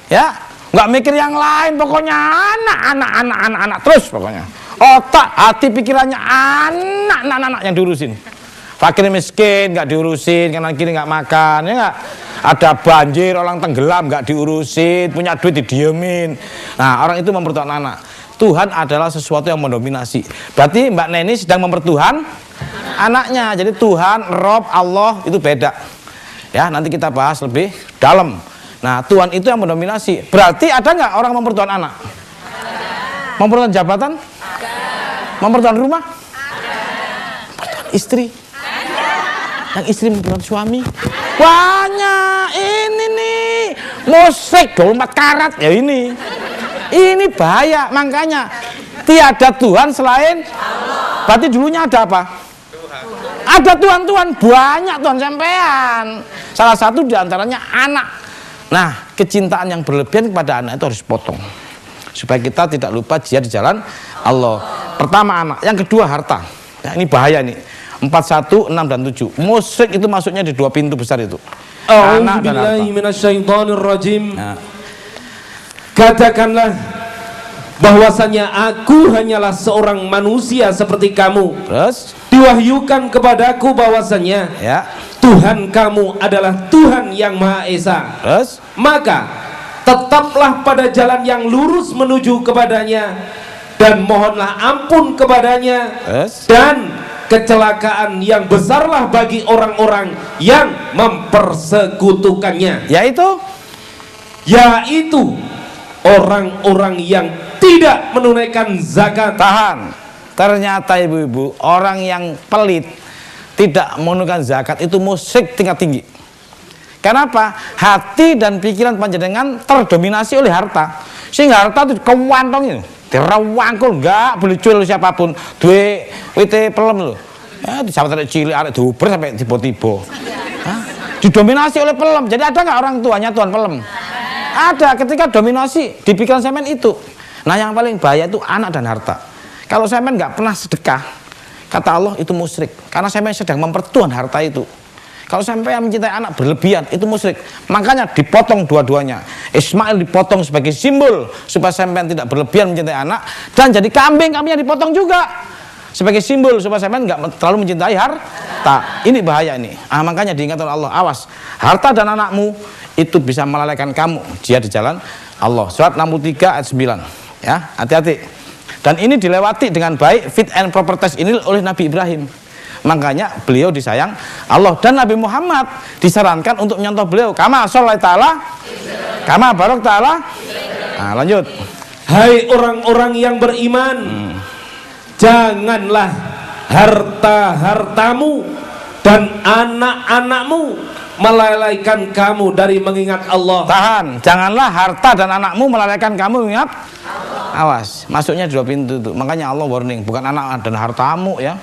[SPEAKER 1] ya, nggak mikir yang lain, pokoknya anak terus pokoknya. Otak, hati, pikirannya anak yang diurusin. Fakir miskin nggak diurusin, kanan kiri nggak makan, ya nggak. Ada banjir, orang tenggelam nggak diurusin, punya duit didiemin. Nah, orang itu mempertuhan anak. Tuhan adalah sesuatu yang mendominasi. Berarti Mbak Neni sedang mempertuhan anaknya. Jadi Tuhan, Rob, Allah itu beda. Ya, nanti kita bahas lebih dalam. Nah, Tuhan itu yang mendominasi. Berarti ada nggak orang mempertuhan anak? Ada. Mempertuhan jabatan? Ada. Mempertuhan rumah? Ada. Mempertuhan istri? Ada. Yang istri mempertuhan suami? Banyak. Ini nih musyrik 24 karat ya ini. Ini bahaya. Makanya tiada Tuhan selain Allah. Berarti dulunya ada apa? Ada Tuhan banyak Tuhan sampean. Salah satu diantaranya anak. Nah, kecintaan yang berlebihan kepada anak itu harus potong supaya kita tidak lupa jihad di jalan Allah. Pertama anak, yang kedua harta. Ya, ini bahaya nih. 4, 1, 6 dan 7. Musyrik itu masuknya di 2 pintu besar itu. Anak dan harta.
[SPEAKER 2] Nah. Katakanlah bahwasanya aku hanyalah seorang manusia seperti kamu.
[SPEAKER 1] Terus
[SPEAKER 2] diwahyukan kepadaku bahwasanya
[SPEAKER 1] ya,
[SPEAKER 2] Tuhan kamu adalah Tuhan yang Maha Esa.
[SPEAKER 1] Terus
[SPEAKER 2] maka tetaplah pada jalan yang lurus menuju kepadanya dan mohonlah ampun kepadanya.
[SPEAKER 1] Terus
[SPEAKER 2] dan kecelakaan yang besarlah bagi orang-orang yang mempersekutukannya, yaitu orang-orang yang tidak menunaikan zakat.
[SPEAKER 1] Tahan. Ternyata ibu-ibu, orang yang pelit tidak menunaikan zakat itu musyrik tingkat tinggi. Kenapa? Hati dan pikiran panjenengan terdominasi oleh harta. Sehingga harta itu kewantong, dirawangkul, enggak boleh jual siapapun. Duwe wite pelem lho. Ya disabat cilik arek diuber sampai tiba-tiba. Didominasi oleh pelem. Jadi ada enggak orang tuanya tuan pelem? Ada. Ketika dominasi di pikiran semen itu. Nah, yang paling bahaya itu anak dan harta. Kalau semen nggak pernah sedekah, kata Allah itu musyrik. Karena semen sedang mempertuhan harta itu. Kalau sampai yang mencintai anak berlebihan, itu musyrik. Makanya dipotong dua-duanya. Ismail dipotong sebagai simbol supaya semen tidak berlebihan mencintai anak, dan jadi kambingnya dipotong juga sebagai simbol supaya semen nggak terlalu mencintai harta. Ini bahaya ini. Makanya diingatkan Allah, awas, harta dan anakmu itu bisa melalaikan kamu jihad di jalan Allah. Surat 63 ayat 9. Ya, hati-hati. Dan ini dilewati dengan baik, fit and proper test ini oleh Nabi Ibrahim. Makanya beliau disayang Allah, dan Nabi Muhammad disarankan untuk menyontoh beliau. Kama sholai ta'ala, kama barok ta'ala. Nah, lanjut.
[SPEAKER 2] Hai orang-orang yang beriman, janganlah harta-hartamu dan anak-anakmu melalaikan kamu dari mengingat Allah.
[SPEAKER 1] Tahan, janganlah harta dan anakmu melalaikan kamu mengingat Allah. Awas, masuknya dua pintu tuh. Makanya Allah warning, bukan anak dan hartamu ya.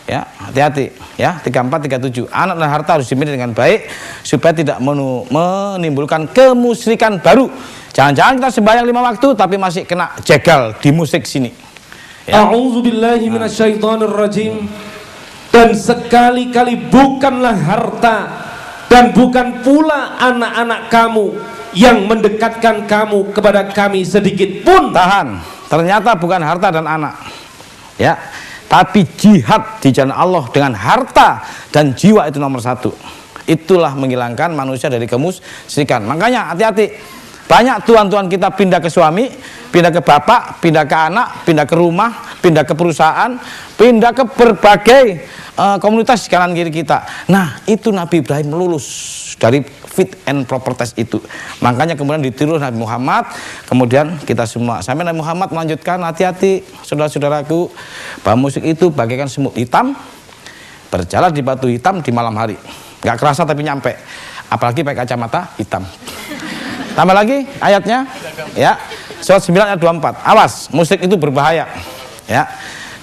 [SPEAKER 1] Ya, hati-hati ya. 34 37. Anak dan harta harus dimiliki dengan baik supaya tidak menimbulkan kemusyrikan baru. Jangan-jangan kita sembahyang 5 waktu tapi masih kena jegal di musik sini. Ya.
[SPEAKER 2] A'udzubillahi minasyaitonirrajim. Dan sekali-kali bukanlah harta dan bukan pula anak-anak kamu yang mendekatkan kamu kepada kami sedikit pun.
[SPEAKER 1] Tahan. Ternyata bukan harta dan anak. Ya. Tapi jihad di jalan Allah dengan harta dan jiwa itu nomor 1. Itulah menghilangkan manusia dari kemusyrikan. Makanya hati-hati. Banyak tuan-tuan kita pindah ke suami, pindah ke bapak, pindah ke anak, pindah ke rumah, pindah ke perusahaan, pindah ke berbagai komunitas di kanan kiri kita. Nah, itu Nabi Ibrahim lulus dari fit and proper test itu. Makanya kemudian ditiru Nabi Muhammad. Kemudian kita semua sampai Nabi Muhammad melanjutkan, hati-hati saudara-saudaraku, bahwa musik itu bagaikan semut hitam berjalan di batu hitam di malam hari. Nggak kerasa tapi nyampe. Apalagi pakai kacamata hitam. Tambah lagi ayatnya, ya, surat 9 ayat 24. Awas, musik itu berbahaya, ya.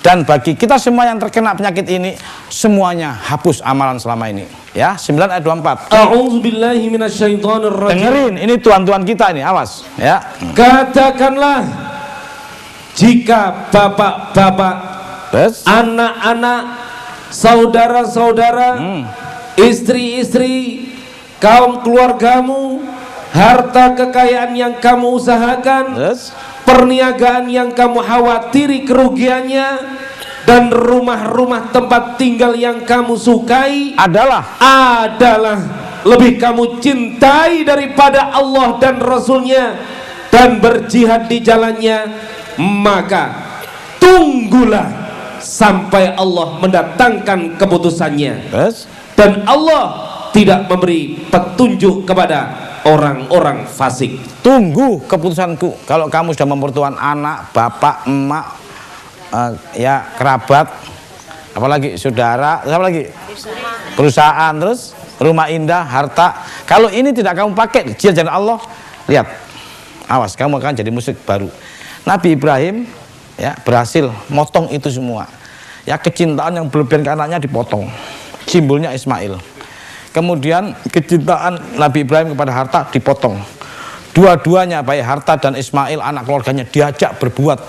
[SPEAKER 1] Dan bagi kita semua yang terkena penyakit ini, semuanya hapus amalan selama ini, ya. 9 ayat 24.
[SPEAKER 2] A'udzubillahi minasyaitonirrajim.
[SPEAKER 1] Dengerin, ini tuan-tuan kita ini, awas, ya.
[SPEAKER 2] Katakanlah, jika bapak-bapak, anak-anak, saudara-saudara, istri-istri, kaum keluargamu, harta kekayaan yang kamu usahakan, perniagaan yang kamu khawatiri kerugiannya, dan rumah-rumah tempat tinggal yang kamu sukai adalah lebih kamu cintai daripada Allah dan Rasulnya dan berjihad di jalannya, maka tunggulah sampai Allah mendatangkan keputusannya. Dan Allah tidak memberi petunjuk kepada orang-orang fasik.
[SPEAKER 1] Tunggu keputusanku. Kalau kamu sudah mempertuan anak, bapak, emak, ya kerabat, apalagi saudara, apalagi perusahaan, terus rumah indah, harta. Kalau ini tidak kamu pakai jihad jalan Allah, lihat, awas, kamu akan jadi musyrik baru. Nabi Ibrahim ya berhasil motong itu semua. Ya, kecintaan yang berlebihan ke anaknya dipotong. Simbolnya Ismail. Kemudian kecintaan Nabi Ibrahim kepada harta dipotong. Dua-duanya baik harta dan Ismail anak keluarganya diajak berbuat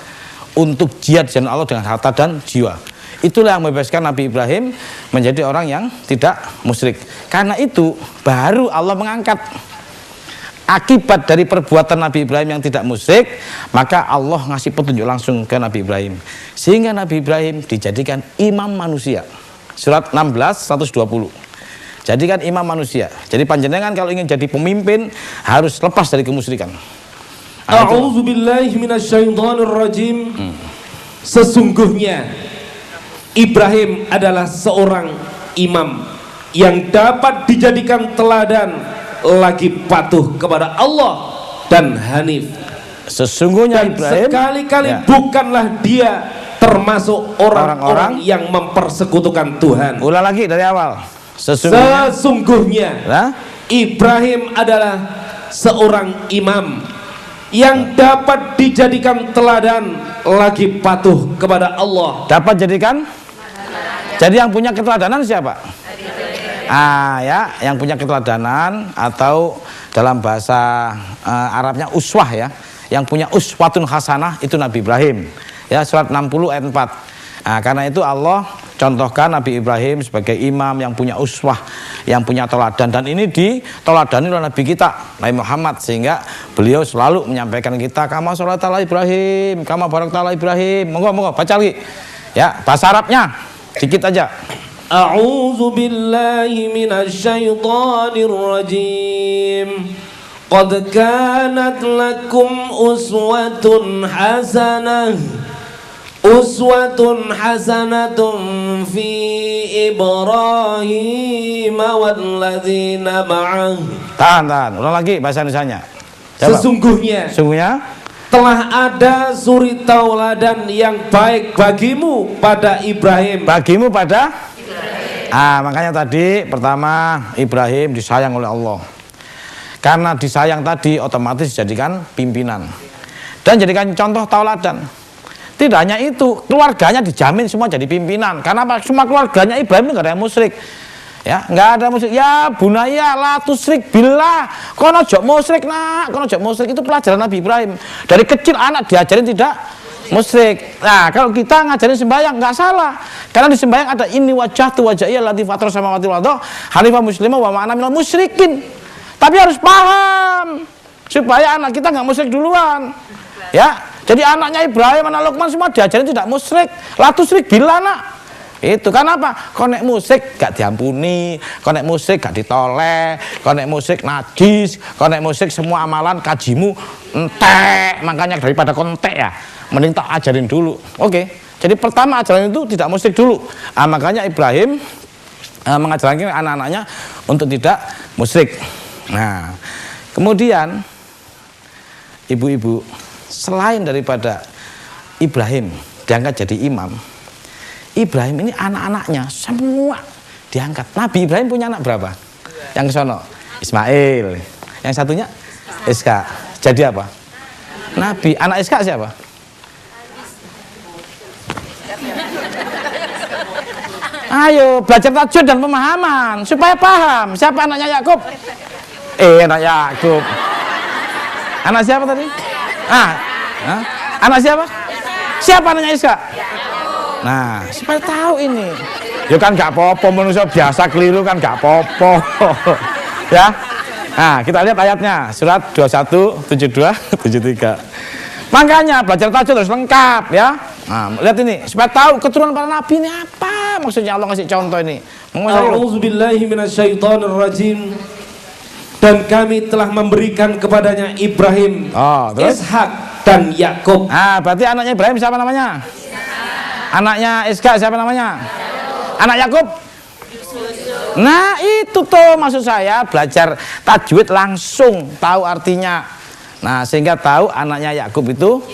[SPEAKER 1] untuk jihad jalan Allah dengan harta dan jiwa. Itulah yang membebaskan Nabi Ibrahim menjadi orang yang tidak musyrik. Karena itu baru Allah mengangkat akibat dari perbuatan Nabi Ibrahim yang tidak musyrik, maka Allah ngasih petunjuk langsung ke Nabi Ibrahim. Sehingga Nabi Ibrahim dijadikan imam manusia. Surat 16 120. Jadikan imam manusia. Jadi panjenengan kalau ingin jadi pemimpin harus lepas dari kemusyrikan.
[SPEAKER 2] A'udzubillahi minasyaitonirrajim. Sesungguhnya Ibrahim adalah seorang imam yang dapat dijadikan teladan, lagi patuh kepada Allah dan hanif.
[SPEAKER 1] Sesungguhnya
[SPEAKER 2] dan
[SPEAKER 1] Ibrahim
[SPEAKER 2] sekali-kali bukanlah dia termasuk orang-orang yang mempersekutukan Tuhan.
[SPEAKER 1] Ulang lagi dari awal.
[SPEAKER 2] Sesungguhnya Ibrahim adalah seorang imam yang dapat dijadikan teladan, lagi patuh kepada Allah.
[SPEAKER 1] Dapat jadikan? Jadi yang punya keteladanan siapa? Ya, yang punya keteladanan atau dalam bahasa Arabnya uswah ya. Yang punya uswatun hasanah itu Nabi Ibrahim. Ya, surat 60 ayat 4. Karena itu Allah contohkan Nabi Ibrahim sebagai imam yang punya uswah, yang punya teladan, dan ini diteladani oleh Nabi kita Nabi Muhammad, sehingga beliau selalu menyampaikan kita kama sholata ala Ibrahim, kama barakta ala Ibrahim. Monggo baca lagi ya, bahasa Arabnya dikit aja.
[SPEAKER 2] A'udzu billahi minasyaitonir rajim. Qad kanat lakum uswatun hasanatun fi Ibrahim walladzina ma'ah.
[SPEAKER 1] Tahan, ulang lagi bahasa Indonesianya.
[SPEAKER 2] Sesungguhnya telah ada suri tauladan yang baik bagimu pada Ibrahim.
[SPEAKER 1] Bagimu pada Makanya tadi pertama Ibrahim disayang oleh Allah. Karena disayang tadi otomatis dijadikan pimpinan dan jadikan contoh tauladan. Tidak hanya itu, keluarganya dijamin semua jadi pimpinan. Karena apa? Semua keluarganya Ibrahim itu nggak ada yang musyrik. Ya, nggak ada musyrik. Ya bunaya la tusyrik billah. Kono jok musyrik nak, kono jok musyrik, itu pelajaran Nabi Ibrahim. Dari kecil anak diajarin tidak musyrik. Nah, kalau kita ngajarin sembahyang nggak salah. Karena di sembahyang ada inni wajjahtu wajhiya lilladzii fatara samawati wal arda hanifan musliman wa ma ana minal musyrikin. Tapi harus paham supaya anak kita nggak musyrik duluan. Ya, jadi anaknya Ibrahim, anak Luqman semua diajarin tidak musyrik. La tusyrik billah nak. Itu kan apa? Konek musik gak diampuni, konek musik gak ditoleh, konek musik najis, konek musik semua amalan kajimu entek. Makanya daripada kontek ya, mending tak ajarin dulu. Oke. Jadi pertama ajaran itu tidak musik dulu. Makanya Ibrahim mengajarkan anak-anaknya untuk tidak musik. Nah, kemudian ibu-ibu, selain daripada Ibrahim diangkat jadi imam, Ibrahim ini anak-anaknya semua diangkat. Nabi Ibrahim punya anak berapa? Yang sono Ismail, yang satunya Ishak. Jadi apa? Nabi. Anak Ishak siapa? Ayo belajar tajwid dan pemahaman supaya paham siapa anaknya Yakub. Anak Yakub. Anak siapa tadi? Anak siapa? Siapa anaknya Ishak? Nah, supaya tahu ini. Ya kan gak apa-apa, manusia biasa keliru kan gak apa-apa. Ya. Nah, kita lihat ayatnya, surat 21, 72, 73. Makanya belajar tajwid harus lengkap ya. Nah, lihat ini, supaya tahu keturunan para nabi ini apa. Maksudnya Allah ngasih contoh ini.
[SPEAKER 2] A'udzubillahi minasyaitonirrajim. Dan kami telah memberikan kepadanya Ibrahim, Ishak dan Yakub.
[SPEAKER 1] Berarti anaknya Ibrahim siapa namanya? Anaknya Ishak siapa namanya? Anak Yakub? Nah itu tuh maksud saya, belajar tajwid langsung tahu artinya. Nah sehingga tahu anaknya Yakub itu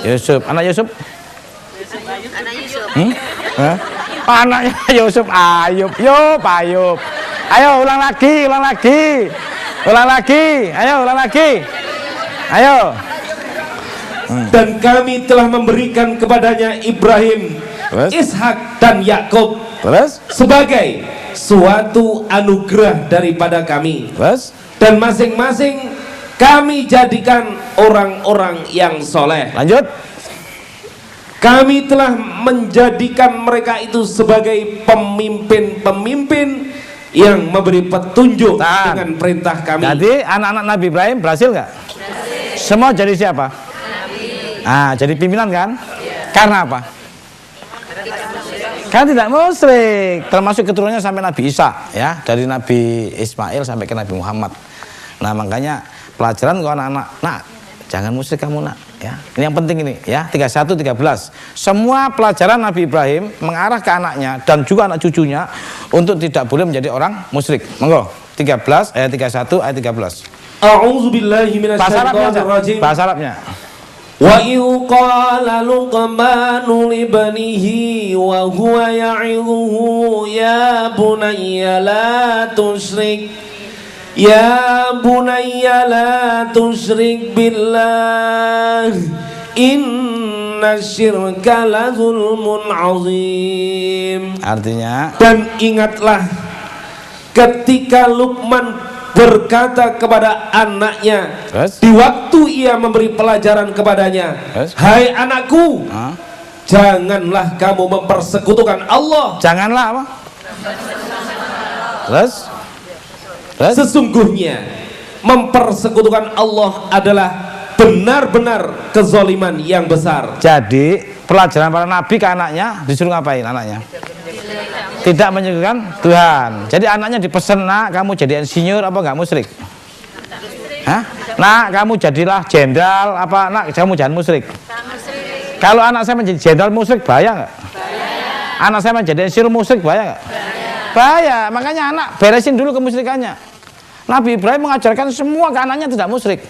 [SPEAKER 1] Yusuf. Anak Yusuf? Anaknya Yusuf Ayub. Ayub. Ayo ulang lagi. Ayo ulang lagi. Ayo.
[SPEAKER 2] Dan kami telah memberikan kepadanya Ibrahim, Ishak dan Yakub sebagai suatu anugerah daripada kami. Dan masing-masing kami jadikan orang-orang yang soleh.
[SPEAKER 1] Lanjut.
[SPEAKER 2] Kami telah menjadikan mereka itu sebagai pemimpin-pemimpin yang memberi petunjuk dengan perintah kami.
[SPEAKER 1] Jadi anak-anak Nabi Ibrahim berhasil nggak? Semua jadi siapa? Jadi pimpinan kan? Ya. Karena apa? Karena tidak musyrik, termasuk keturunannya sampai Nabi Isa ya, dari Nabi Ismail sampai ke Nabi Muhammad. Nah makanya pelajaran ke anak-anak, nak jangan musyrik kamu nak ya. Ini yang penting ini ya, 31, 13. Semua pelajaran Nabi Ibrahim mengarah ke anaknya dan juga anak cucunya untuk tidak boleh menjadi orang musyrik. Monggo 13 ayat 31 ayat 13.
[SPEAKER 2] A'udzubillahi minasyaitonirrajim.
[SPEAKER 1] Bahasa Arabnya.
[SPEAKER 2] Wa idh qala Luqmanu libnihi wa huwa ya'idhuhu ya bunayya la tusyrik billah inna syirka la zulmun azim.
[SPEAKER 1] Artinya,
[SPEAKER 2] dan ingatlah ketika Luqman berkata kepada anaknya di waktu ia memberi pelajaran kepadanya, hai anakku, janganlah kamu mempersekutukan Allah.
[SPEAKER 1] Janganlah apa? Terus?
[SPEAKER 2] Sesungguhnya mempersekutukan Allah adalah benar-benar kezaliman yang besar.
[SPEAKER 1] Jadi pelajaran para nabi ke anaknya disuruh ngapain anaknya? Tidak menyekutukan Tuhan. Jadi anaknya dipesan, nak kamu jadi insinyur apa enggak musyrik? Nak kamu jadilah jenderal apa, nak kamu jangan musyrik. Kalau anak saya menjadi jenderal musyrik bahaya enggak? Anak saya menjadi insinyur musyrik bahaya enggak? Bahaya. Makanya anak beresin dulu kemusyrikannya. Nabi Ibrahim mengajarkan semua ke anaknya tidak musyrik.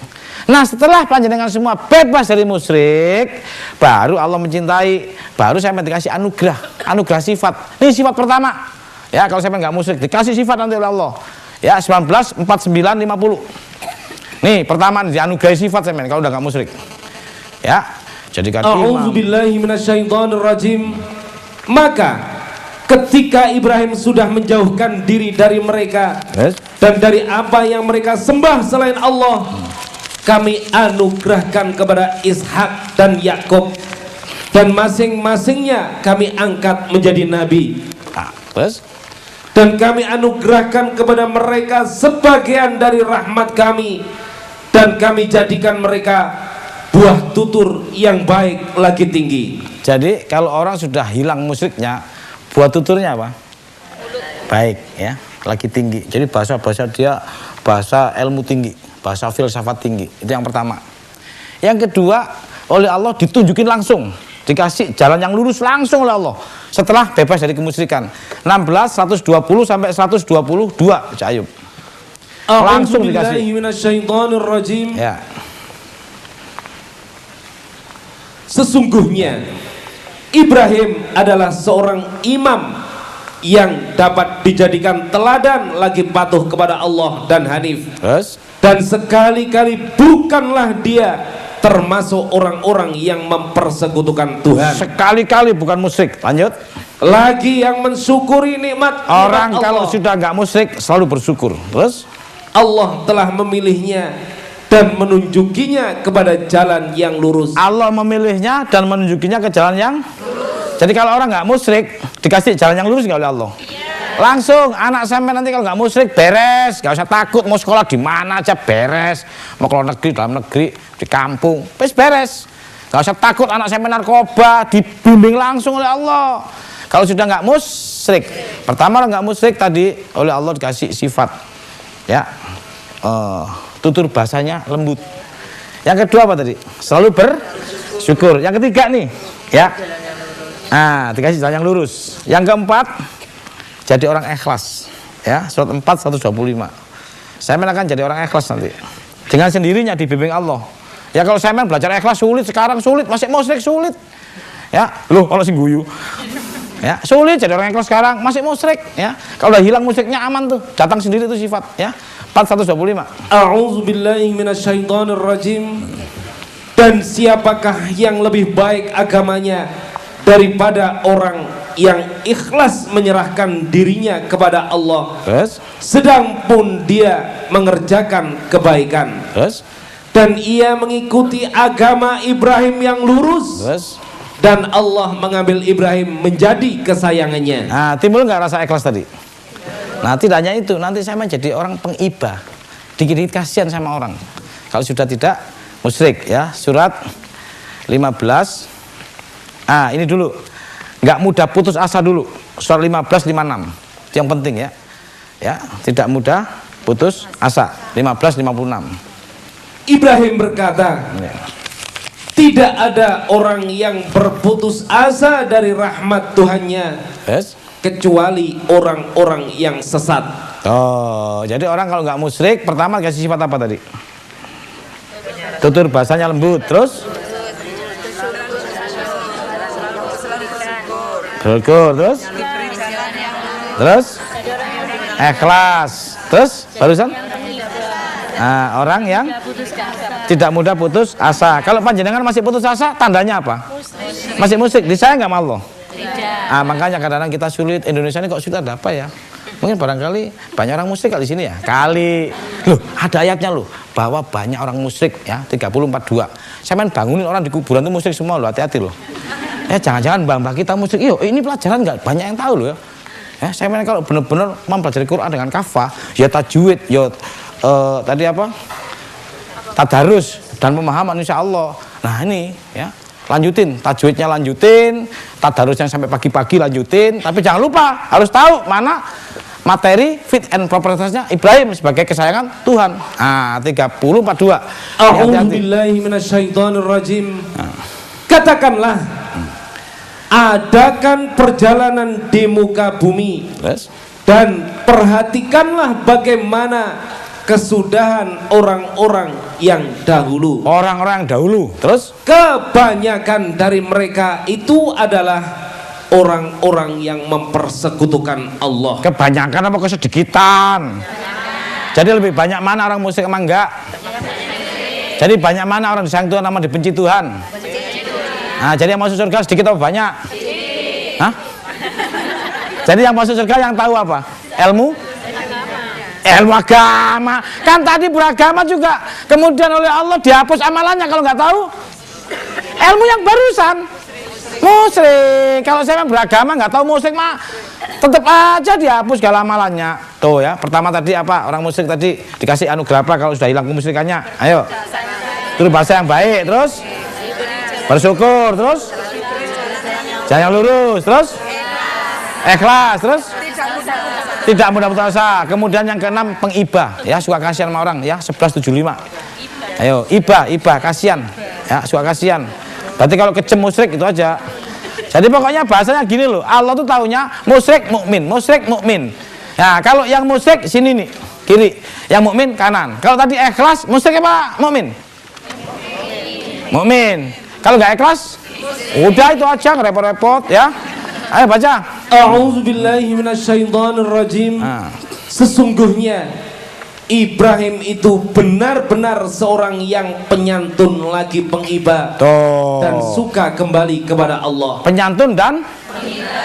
[SPEAKER 1] Nah setelah panjenengan semua bebas dari musyrik, baru Allah mencintai, baru saya dikasih anugerah sifat. Ini sifat pertama, Ya, kalau sampean nggak musyrik, dikasih sifat nanti oleh Allah. Ya, 19, 49, 50. Nih, pertama dianugerahi sifat sampean kalau udah nggak musyrik. Ya, jadikan imam.
[SPEAKER 2] A'udzubillahi minasyaitonirrajim. Maka ketika Ibrahim sudah menjauhkan diri dari mereka dan dari apa yang mereka sembah selain Allah, kami anugerahkan kepada Ishak dan Yakub, dan masing-masingnya kami angkat menjadi nabi.
[SPEAKER 1] Nah, terus?
[SPEAKER 2] Dan kami anugerahkan kepada mereka sebagian dari rahmat kami, dan kami jadikan mereka buah tutur yang baik lagi tinggi.
[SPEAKER 1] Jadi kalau orang sudah hilang musyriknya, buah tuturnya apa? Baik, ya, lagi tinggi. Jadi bahasa dia bahasa ilmu tinggi, bahasa filsafat tinggi. Itu yang pertama. Yang kedua, oleh Allah ditunjukin langsung, dikasih jalan yang lurus langsung oleh Allah setelah bebas dari kemusyrikan. 16, 120 sampai 122 Ayub. Langsung dikasih. Ya.
[SPEAKER 2] Sesungguhnya Ibrahim adalah seorang imam yang dapat dijadikan teladan lagi patuh kepada Allah dan hanif. Dan sekali-kali bukanlah dia termasuk orang-orang yang mempersekutukan Tuhan.
[SPEAKER 1] Sekali-kali bukan musyrik. Lanjut.
[SPEAKER 2] Lagi yang mensyukuri nikmat
[SPEAKER 1] orang
[SPEAKER 2] Allah.
[SPEAKER 1] Kalau sudah nggak musyrik selalu bersyukur. Terus
[SPEAKER 2] Allah telah memilihnya dan menunjukinya kepada jalan yang lurus.
[SPEAKER 1] Allah memilihnya dan menunjukinya ke jalan yang lurus. Jadi kalau orang nggak musyrik dikasih jalan yang lurus nggak oleh Allah. Langsung anak sampai nanti kalau nggak musyrik beres, nggak usah takut mau sekolah di mana aja beres, mau keluar negeri dalam negeri di kampung beres, nggak usah takut anak sampai narkoba, dibimbing langsung oleh Allah. Kalau sudah nggak musyrik, pertama nggak musyrik tadi oleh Allah dikasih sifat, ya, tutur bahasanya lembut. Yang kedua apa tadi? Selalu bersyukur. Yang ketiga nih, ya, dikasih jalan yang lurus. Yang keempat, jadi orang ikhlas, ya, surat 4 125. Saya akan jadi orang ikhlas nanti. Dengan sendirinya dibimbing Allah. Ya kalau saya belajar ikhlas sulit, sekarang sulit, masih musyrik sulit. Ya, loh kalau sing guyu. Ya, sulit jadi orang ikhlas sekarang, masih musyrik, ya. Kalau udah hilang musyriknya aman tuh, datang sendiri itu sifat, ya. 4 125.
[SPEAKER 2] A'udzubillahi minasyaitonirrajim. Dan siapakah yang lebih baik agamanya daripada orang yang ikhlas menyerahkan dirinya kepada Allah, sedang pun dia mengerjakan kebaikan, dan ia mengikuti agama Ibrahim yang lurus, dan Allah mengambil Ibrahim menjadi kesayangannya.
[SPEAKER 1] Nah, timbul nggak rasa ikhlas tadi? Nah, tidak hanya itu, nanti saya menjadi orang pengibah, dikit-dikit kasihan sama orang. Kalau sudah tidak musyrik, ya, surat 15. Ini dulu. Nggak mudah putus asa dulu, surat 15 56 itu yang penting, ya, ya, tidak mudah putus asa. 15 56
[SPEAKER 2] Ibrahim berkata, tidak ada orang yang berputus asa dari rahmat Tuhannya kecuali orang-orang yang sesat.
[SPEAKER 1] Oh, jadi orang kalau nggak musyrik pertama kasih sifat apa tadi? Tutur bahasanya lembut, terus bersyukur, terus ikhlas, terus barusan orang yang tidak mudah putus asa. Kalau panjenengan masih putus asa, tandanya apa? Masih musyrik. Disayang nggak sama Allah? Makanya kadang-kadang kita sulit. Indonesia ini kok sulit, ada apa ya? Mungkin barangkali banyak orang musyrik kali di sini, ya. Kali loh, ada ayatnya loh bahwa banyak orang musyrik, ya, 34:2. Saya main bangunin orang di kuburan itu musyrik semua loh, hati-hati loh. Jangan-jangan mbah-mbah kita musyrik. Ini pelajaran nggak banyak yang tahu loh, ya. Saya main kalau benar-benar mempelajari Quran dengan kafah, ya tajwid, ya tadi apa? Tadarus dan pemahaman insya Allah. Nah ini, ya, lanjutin tajwidnya, lanjutin tadarusnya sampai pagi-pagi, lanjutin. Tapi jangan lupa harus tahu mana materi fit and propertiesnya Ibrahim sebagai kesayangan Tuhan. 34:2.
[SPEAKER 2] A'udzubillahi minasyaitonirrajim. Katakanlah, adakan perjalanan di muka bumi, dan perhatikanlah bagaimana kesudahan orang-orang yang dahulu.
[SPEAKER 1] Orang-orang yang dahulu, terus
[SPEAKER 2] kebanyakan dari mereka itu adalah orang-orang yang mempersekutukan Allah.
[SPEAKER 1] Kebanyakan apa kesedikitan? Jadi lebih banyak mana orang musyrik emang enggak? Jadi banyak mana orang disayang Tuhan sama dibenci Tuhan? Nah, jadi yang masuk surga sedikit apa banyak? Hah? Jadi yang masuk surga yang tahu apa? Ilmu agama. Kan tadi beragama juga kemudian oleh Allah dihapus amalannya kalau nggak tahu ilmu yang barusan. Musyrik, kalau saya beragama nggak tahu musyrik mah tetap aja dihapus segala amalannya. Tuh ya, pertama tadi apa? Orang musyrik tadi dikasih anugerah apa kalau sudah hilang kemusyrikannya? Ayo. Terus bahasa yang baik, terus bersyukur, terus jalan yang lurus, terus ikhlas, terus tidak mudah putus asa. Kemudian yang keenam pengibah, ya suka kasihan sama orang, ya 1175. Ayo, ibah kasihan, ya suka kasihan. Berarti kalau kejem musyrik itu aja. Jadi pokoknya bahasanya gini loh, Allah tuh taunya musyrik mukmin. Nah, kalau yang musyrik sini nih, kiri, yang mukmin kanan. Kalau tadi ikhlas, musyrik apa mukmin? Mukmin. Kalau nggak ikhlas, udah itu aja, nggak repot-repot ya. Ayo baca.
[SPEAKER 2] A'udzubillahi minasyaitonirrajim. Sesungguhnya Ibrahim itu benar-benar seorang yang penyantun lagi pengibah.
[SPEAKER 1] Tuh.
[SPEAKER 2] Dan suka kembali kepada Allah.
[SPEAKER 1] Penyantun dan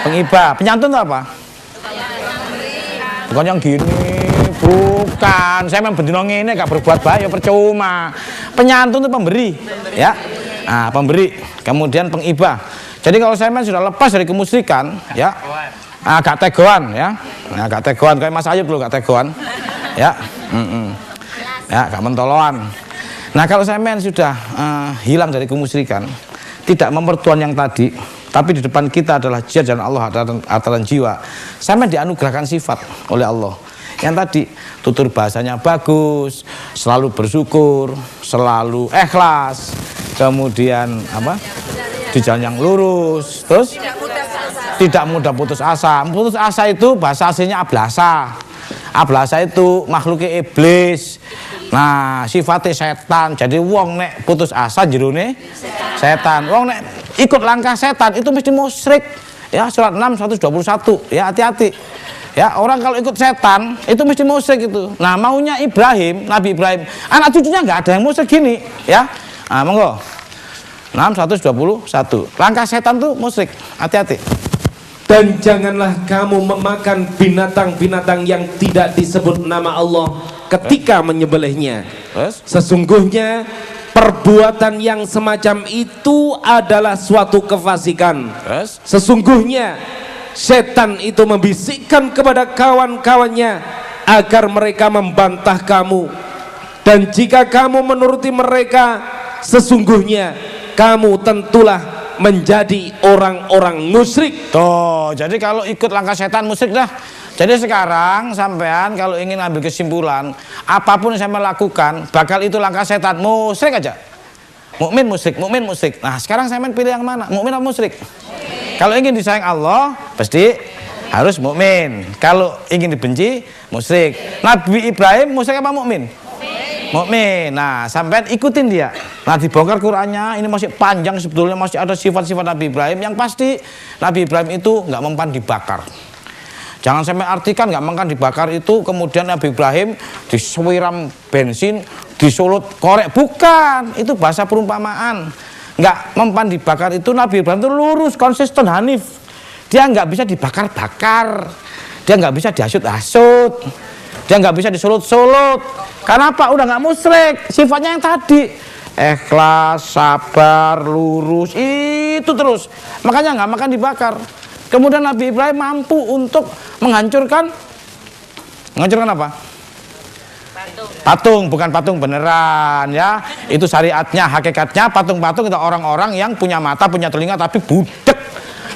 [SPEAKER 1] pengibah. Penyantun itu apa? Bukan yang gini, bukan. Saya memang bendino ngene gak berbuat baik ya percuma. Penyantun itu pemberi, ya. Nah, pemberi. Kemudian pengibah. Jadi kalau saya sudah lepas dari kemusyrikan, ya. Agak tegoan, ya. Agak tegoan kayak Mas Ayub dulu gak tegoan. Ya, ya, gak mentoloan. Nah, kalau saya sudah hilang dari kemusyrikan, tidak mempertuan yang tadi, tapi di depan kita adalah jihad dan Allah adalah jiwa. Saya dianugerahkan sifat oleh Allah. Yang tadi tutur bahasanya bagus, selalu bersyukur, selalu ikhlas, kemudian apa? Di jalan yang lurus, terus tidak mudah putus asa. Putus asa itu bahasa aslinya ablasa. Ablasa itu makhluknya iblis. Nah, sifatnya setan. Jadi wong nek putus asa jerone setan. Wong nek ikut langkah setan itu mesti musyrik. Ya, surat 6 121. Ya, hati-hati. Ya, orang kalau ikut setan itu mesti musyrik itu. Nah, maunya Ibrahim, Nabi Ibrahim, anak cucunya nggak ada yang musyrik gini, ya. Nah, monggo. 6 121. Langkah setan tuh musyrik. Hati-hati.
[SPEAKER 2] Dan janganlah kamu memakan binatang-binatang yang tidak disebut nama Allah ketika menyembelihnya. Sesungguhnya perbuatan yang semacam itu adalah suatu kefasikan. Sesungguhnya setan itu membisikkan kepada kawan-kawannya agar mereka membantah kamu. Dan jika kamu menuruti mereka, sesungguhnya kamu tentulah menjadi orang-orang musyrik.
[SPEAKER 1] Tuh, jadi kalau ikut langkah setan musyrik dah. Jadi sekarang sampean kalau ingin ambil kesimpulan, apapun yang saya melakukan bakal itu langkah setan, musyrik aja. Mukmin musyrik, mukmin musyrik. Nah, sekarang saya pilih yang mana? Mukmin atau musyrik? Kalau ingin disayang Allah, pasti harus mukmin. Kalau ingin dibenci, musyrik. Nabi Ibrahim musyrik apa mukmin? Mukmin. Nah, sampean ikutin dia. Nah, dibongkar Qur'annya, ini masih panjang sebetulnya, masih ada sifat-sifat Nabi Ibrahim. Yang pasti Nabi Ibrahim itu nggak mempan dibakar. Jangan sampai artikan nggak mempan dibakar itu kemudian Nabi Ibrahim disiram bensin, disulut korek. Bukan, itu bahasa perumpamaan. Nggak mempan dibakar itu Nabi Ibrahim itu lurus, konsisten, hanif. Dia nggak bisa dibakar-bakar, dia nggak bisa dihasut-hasut, dia nggak bisa disulut-sulut. Karena apa? Udah nggak musyrik. Sifatnya yang tadi, ikhlas, sabar, lurus, itu terus. Makanya nggak makan dibakar. Kemudian Nabi Ibrahim mampu untuk menghancurkan apa? Patung, bukan patung beneran ya. Itu syariatnya, hakikatnya patung-patung itu orang-orang yang punya mata, punya telinga tapi budek.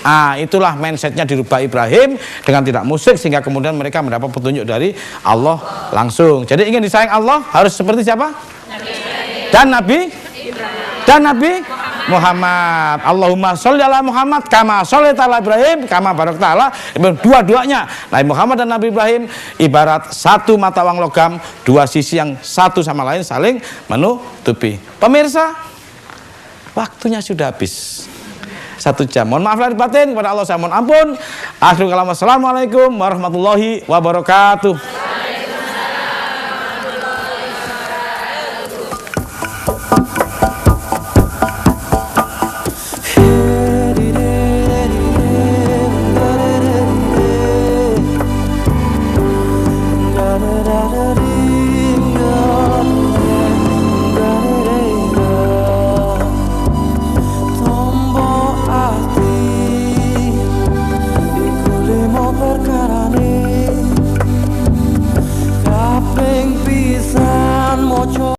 [SPEAKER 1] Ah, itulah mindsetnya dirubah Ibrahim dengan tidak musyrik sehingga kemudian mereka mendapat petunjuk dari Allah langsung. Jadi ingin disayang Allah harus seperti siapa? Dan Nabi Muhammad. Allahumma sholli ala Muhammad kama shollaita ala Ibrahim kama barakta ala. Dua-duanya Nabi Muhammad dan Nabi Ibrahim ibarat satu mata uang logam, dua sisi yang satu sama lain saling menutupi. Pemirsa, waktunya sudah habis. 1 jam. Mohon maaf lahir batin, kepada Allah saya mohon ampun. Akhirul kalam, assalamualaikum warahmatullahi wabarakatuh.